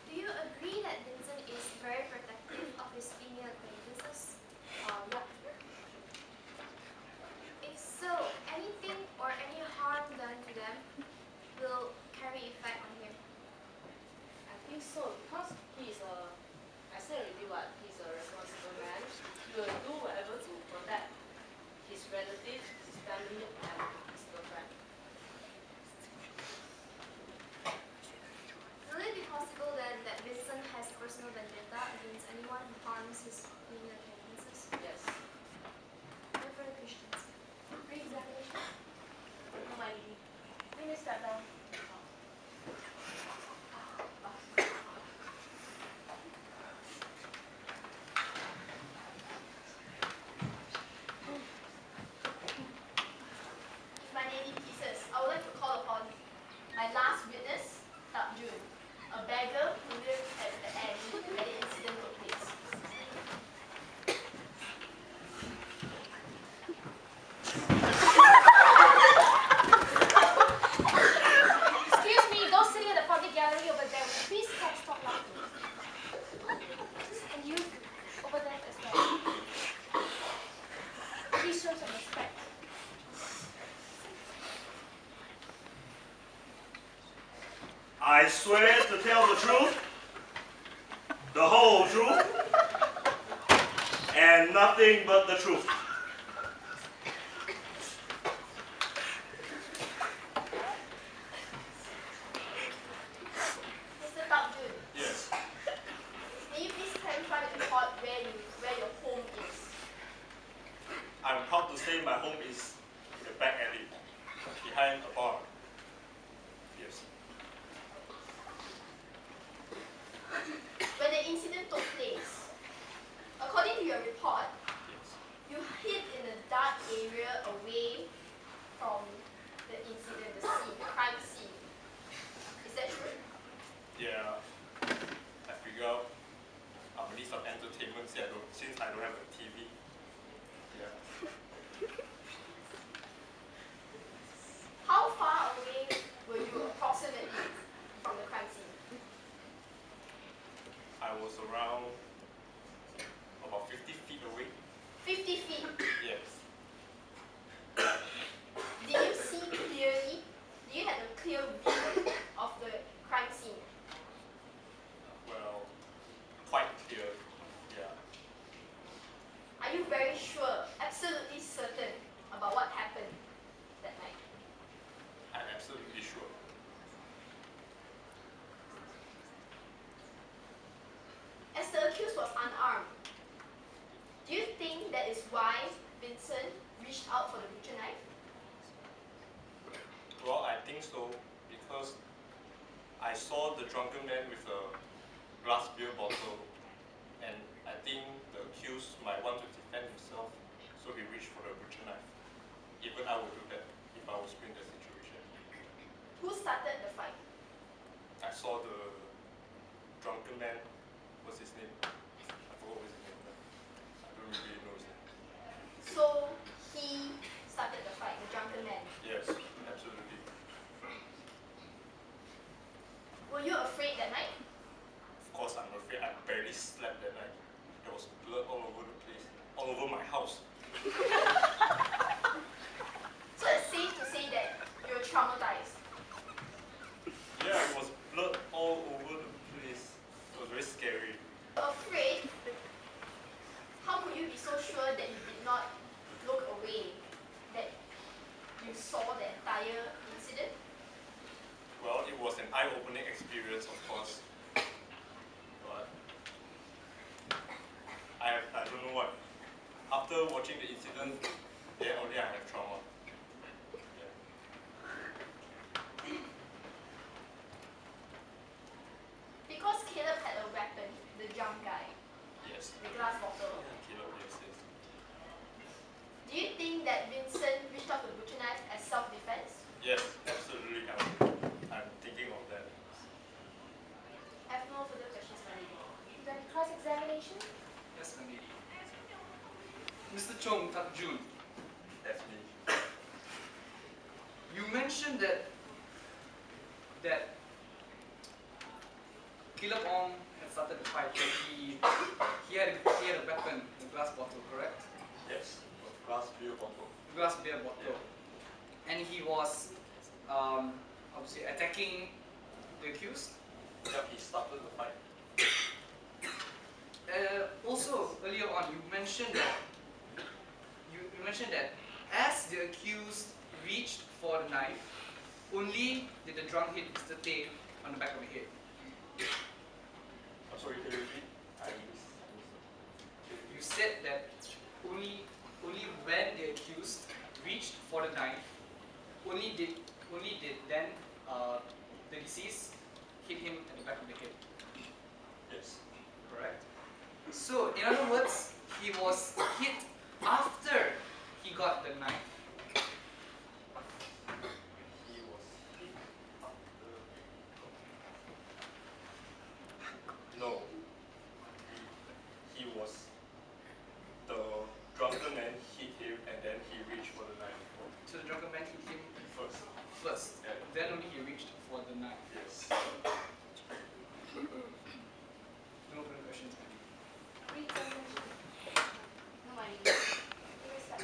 Do you agree that Vincent is very protective of his female acquaintances? Yeah. If so, anything or any harm done to them will carry effect on him. I think so, because I said already what, he's a responsible man. He will do whatever to protect his relatives, his family, and his girlfriend. Will it be possible then that Vincent has personal vendetta against anyone who harms his female acquaintances? Yes. No further questions. Re-examination? No, my lady. You may step down. If my lady pleases, I would like to call upon my last witness, Tak Jun, a beggar who lived at the end where the incident took place. Excuse me, those sitting in the public gallery over there, please stop laughing. And you, over there as well. Please show some respect. I swear to tell the truth, the whole truth, and nothing but the truth. Mr. Tak Jun, Yes. may you please clarify with the court where your home is? I'm proud to say my home is in the back alley, behind a bar. Yes. When the incident took place, according to your report, Yes. you hid in a dark area away from the incident, the scene, the crime scene. Is that true? Yeah. I figure I'll need some entertainment since I don't have a TV. Yeah. How far away were you approximately from the crime scene? I was around about 50 feet away. 50 feet. Yes. Did you see clearly? Did you have a clear view of the crime scene? Well, quite clear. Yeah. Are you very sure, absolutely certain about what happened that night? I'm absolutely sure. As the accused was unarmed, do you think that is why Vincent reached out for the butcher knife? Well, I think so because I saw the drunken man with a glass beer bottle, and I think the accused might want to defend himself, so he reached for the butcher knife. Even I would do that if I was in the situation. Who started the fight? I saw the drunken man. What's his name? I forgot what his name. I don't really know his name. So he started the fight, the drunken man. Yes, absolutely. Were you afraid that night? Of course, I'm afraid. I barely slept that night. There was blood all over the place, all over my house. So it's safe to say that you're traumatized. Yeah, it was blood all over the place. It was very scary. Afraid? How could you be so sure that you did not look away, that you saw the entire incident? Well, it was an eye-opening experience, of course. But I don't know what. After watching the incident, then only I have trauma. Yeah. Yes. the glass bottle. Caleb, yes, yes. Do you think that Vincent reached out the butcher knife as self-defense? Yes, absolutely. I'm thinking of that. I have no further questions for you. Is there any cross-examination? Yes, my lady. Mr. Chong Tak Jun, That's me. you mentioned that Caleb Ong had started the fight when he had a weapon, a glass bottle, correct? Yes, a glass beer bottle. Glass beer bottle. And he was obviously attacking the accused. Yeah, he started the fight. Also, earlier on, you mentioned that as the accused reached for the knife, only did the drunk hit Mr. Tay on the back of the head. I'm sorry, can you repeat? You said that only when the accused reached for the knife, only did then the deceased hit him at the back of the head. Yes. Correct. So, in other words, he was hit after he got the knife. He was hit after. No. He was. The drunken man hit him and then he reached for the knife. So the drunken man hit him First. first. Then only he reached for the knife. Yes. No further questions. Re-examination. No, my lady. You may start.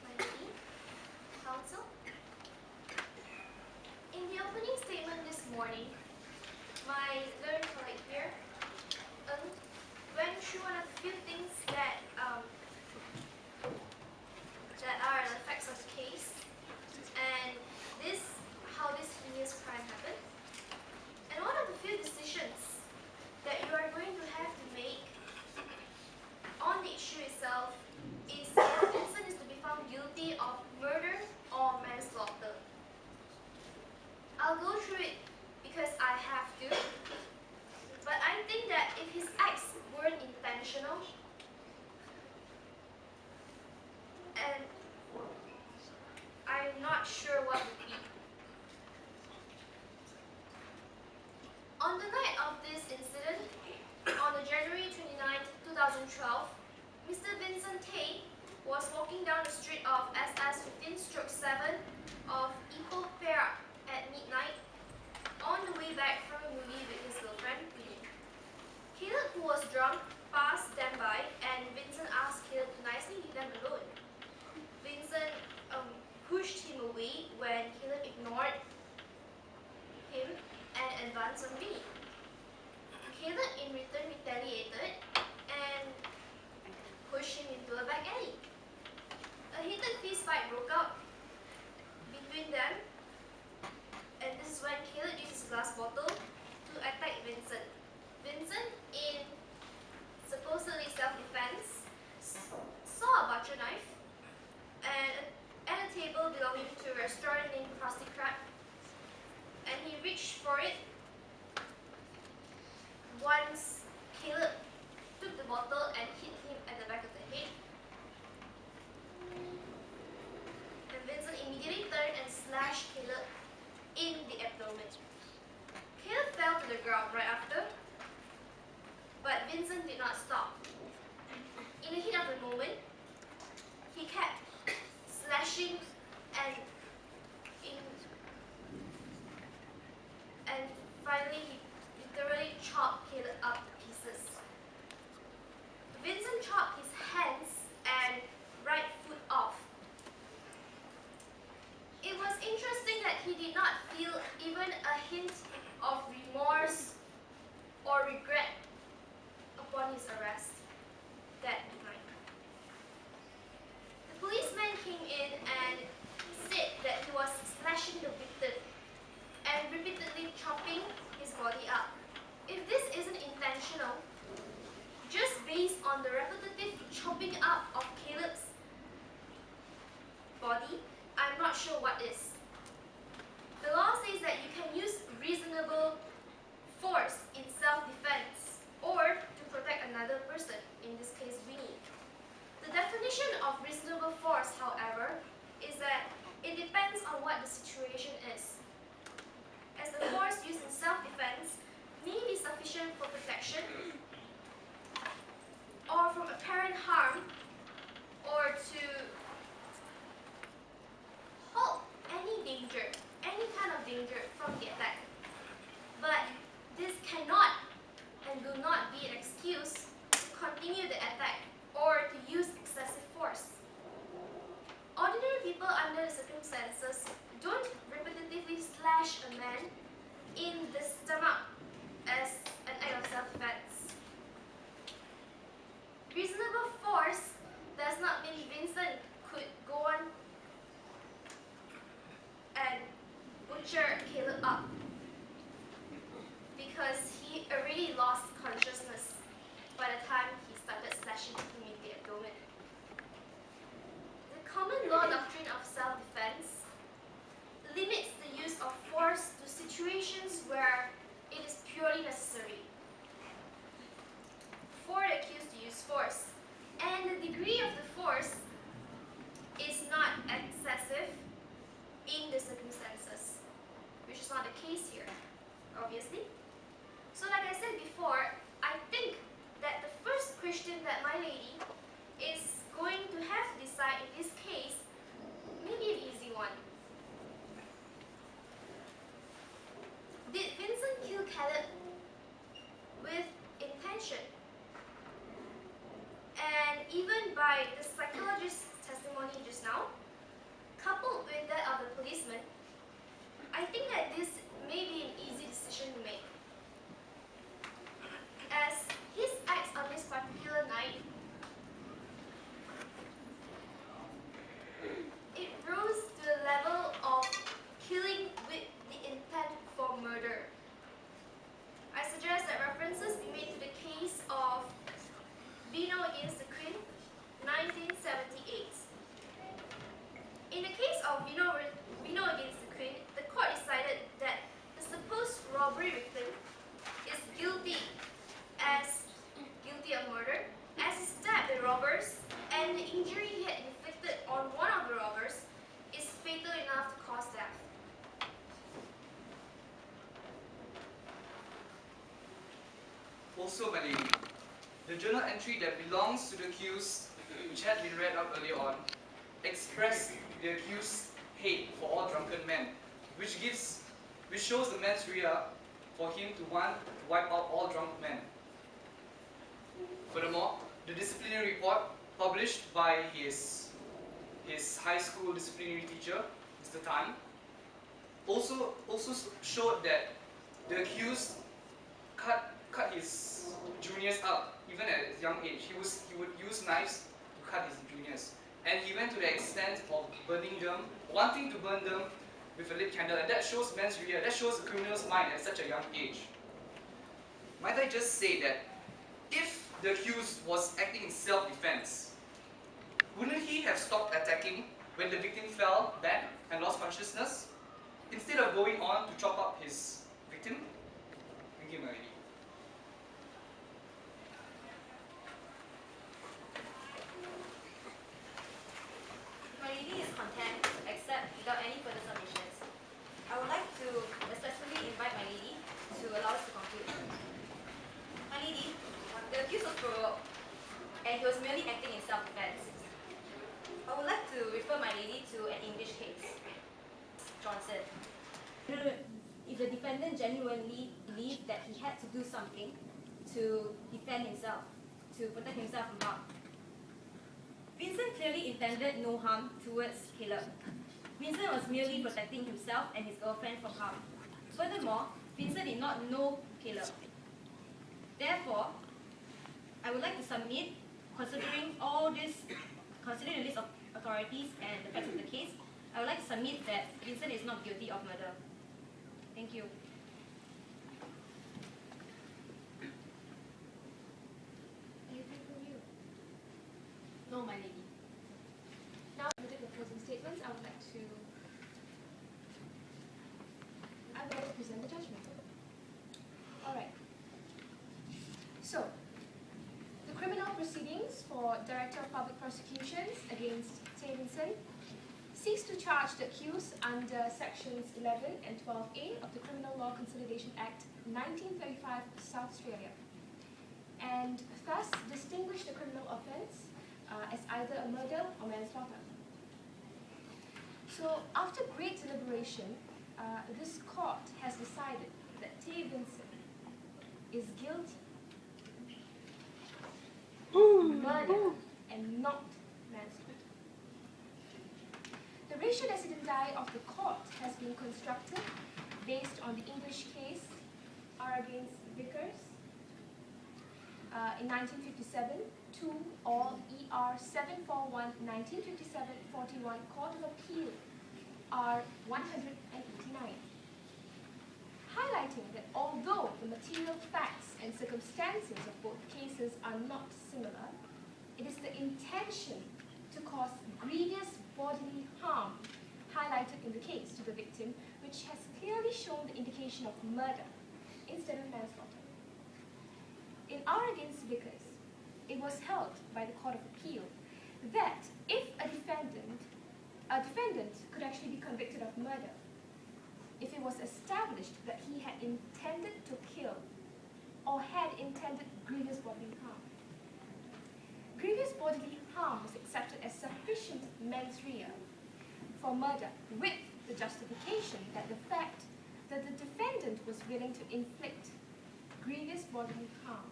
My lady, counsel. In the opening statement this morning, my learned colleague here went through one of the few things that are the facts of the case, and how this heinous crime happened. And one of the few decisions that you are going to have to make on the issue itself is whether Vincent is to be found guilty of murder or manslaughter. I'll go through it because I have to, but I think that if his acts weren't intentional, and I'm not sure what would be. On the night of this incident, on the January 29th, 2012, Mr. Vincent Tay was walking down the street of SS 15/7 of Ipoh, Perak at midnight on the way back from a movie with his girlfriend, Winnie. Caleb, who was drunk, passed them by, and Vincent asked Caleb to nicely leave them alone. Vincent pushed him away when Caleb ignored him and advanced on Winnie. Caleb in return retaliated and pushed him into a back alley. A heated fist fight broke out between them, and this is when Caleb used his glass bottle to attack Vincent. Vincent, in supposedly self-defense, saw a butcher knife and at a table belonging to a restaurant named Krusty Krab, and he reached for it once Caleb moving out of Caleb's body, I'm not sure what is. The law says that you can use reasonable force in self-defense or to protect another person, in this case Winnie. The definition of reasonable force, however, is that it depends on what the situation is. As the force used in self-defense may be sufficient for protection or from apparent harm or to halt any danger, any kind of danger from the attack. But this cannot and will not be an excuse to continue the attack or to use excessive force. Ordinary people under the circumstances don't repetitively slash a man in the stomach as an act of self-defense. Reasonable force does not mean Vincent could go on and butcher Caleb up because he already lost consciousness by the time he started slashing him in the abdomen. The common law doctrine of self-defense limits the use of force to situations where it is purely necessary for the accused to use force, and the degree of the force is not excessive in the circumstances, which is not the case here, obviously. So like I said before, I think that the first question that my lady is going to have to decide in this case may be an easy one. Did Vincent kill Caleb with intention? And even by the psychologist's testimony just now, coupled with that of the policeman, I think that this may be an easy decision to make. As his acts on this particular night, it rose to the level of killing with the intent for murder. I suggest that references be made to the case of Vino against the Queen, 1978. In the case of Vino against the Queen, the court decided that the supposed robbery victim is guilty of murder as he stabbed the robbers, and the injury he had inflicted on one of the robbers is fatal enough to cause death. Also, my lady, the journal entry that belongs to the accused, which had been read up earlier on, expressed the accused's hate for all drunken men, which shows the mens rea for him to want to wipe out all drunk men. Furthermore, the disciplinary report published by his high school disciplinary teacher, Mr. Tan, also showed that the accused cut his juniors up even at a young age. He would use knives to cut his juniors, and he went to the extent of burning them, wanting to burn them with a lit candle, and that shows mens rea. That shows the criminal's mind at such a young age. Might I just say that if the accused was acting in self-defense, wouldn't he have stopped attacking when the victim fell back and lost consciousness, instead of going on to chop up his victim? Thank you, my lady. My lady is content to accept without any further submissions. I would like to respectfully invite my lady to allow us to conclude. My lady, the accused was provoked, and he was merely acting in self-defense. I would like to refer my lady to an English case. Johnson. If the defendant genuinely believed that he had to do something to defend himself, to protect himself from harm. Vincent clearly intended no harm towards Caleb. Vincent was merely protecting himself and his girlfriend from harm. Furthermore, Vincent did not know Caleb. Therefore, I would like to submit, considering the list of authorities and the facts of the case, I would like to submit that Vincent is not guilty of murder. Thank you. No, my lady. Now, with the closing statements, I would like to present the judgment. All right. So, the criminal proceedings for Director of Public Prosecutions against Davidson seeks to charge the accused under Sections 11 and 12A of the Criminal Law Consolidation Act 1935, South Australia, and thus distinguish the criminal offence as either a murder or manslaughter. So, after great deliberation, this court has decided that Davidson is guilty of murder and not manslaughter. The ratio decidendi of the court has been constructed based on the English case R against Vickers in 1957 to all ER 741 1957 41 Court of Appeal R 189, highlighting that although the material facts and circumstances of both cases are not similar, it is the intention to cause grievous bodily harm highlighted in the case to the victim which has clearly shown the indication of murder instead of manslaughter. In R against Vickers, it was held by the Court of Appeal that if a defendant could actually be convicted of murder if it was established that he had intended to kill or had intended grievous bodily harm. Grievous bodily harm was accepted as sufficient mens rea for murder with the justification that the fact that the defendant was willing to inflict grievous bodily harm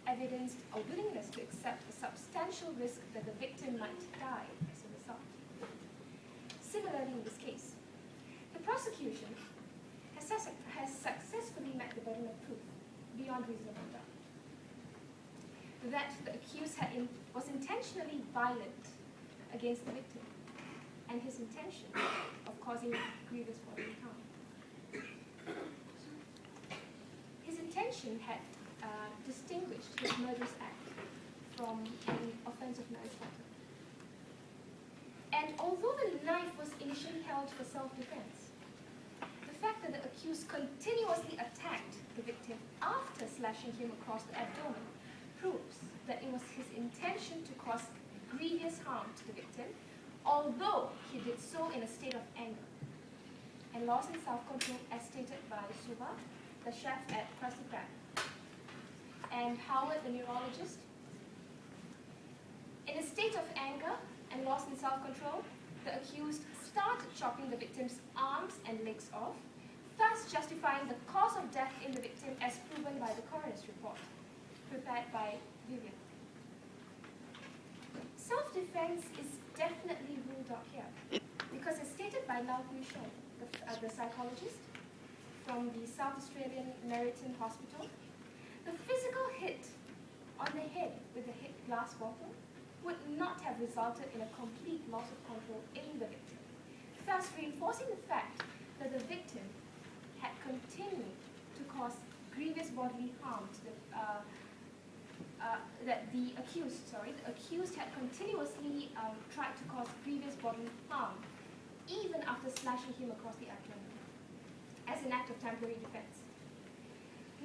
evidenced a willingness to accept a substantial risk that the victim might die as a result. Similarly, in this case, the prosecution has successfully met the burden of proof beyond reasonable doubt that the accused was intentionally violent against the victim and his intention of causing grievous bodily harm. His intention had distinguished his murderous act from an offense of manslaughter. And although the knife was initially held for self-defense, the fact that the accused continuously attacked the victim after slashing him across the abdomen proves that it was his intention to cause grievous harm to the victim, although he did so in a state of anger and loss in self-control as stated by Suva, the chef at Krusty Krab, and Howard, the neurologist. In a state of anger and loss in self-control, the accused started chopping the victim's arms and legs off, thus justifying the cause of death in the victim as proven by the coroner's report, prepared by Vivian. Self-defense is definitely ruled out here, because as stated by Lau Hui Sheng, the psychologist from the South Australian Meriton Hospital, the physical hit on the head with a hit glass bottle would not have resulted in a complete loss of control in the victim, thus reinforcing the fact that the victim had continued to cause grievous bodily harm to the accused had continuously tried to cause grievous bodily harm even after slashing him across the abdomen as an act of temporary defense.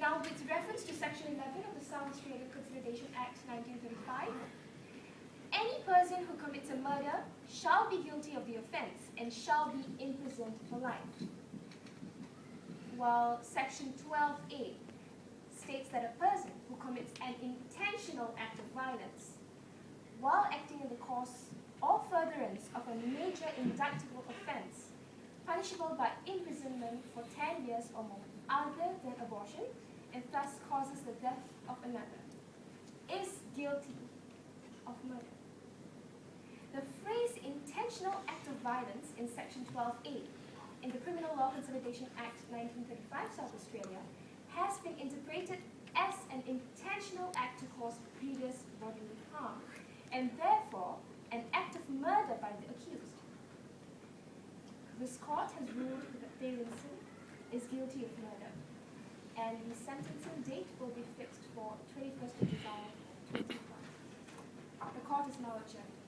Now, with reference to Section 11 of the South Australian Consolidation Act 1935, any person who commits a murder shall be guilty of the offence and shall be imprisoned for life. While Section 12A states that a person who commits an intentional act of violence while acting in the course or furtherance of a major indictable offence punishable by imprisonment for 10 years or more other than abortion and thus causes the death of another is guilty of murder. The phrase intentional act of violence in Section 12A in the Criminal Law Consolidation Act 1935 South Australia has been interpreted as an intentional act to cause grievous bodily harm and therefore an act of murder by the accused. This court has ruled that Davidson is guilty of murder, and the sentencing date will be fixed for 21st of July 2025. The court is now adjourned.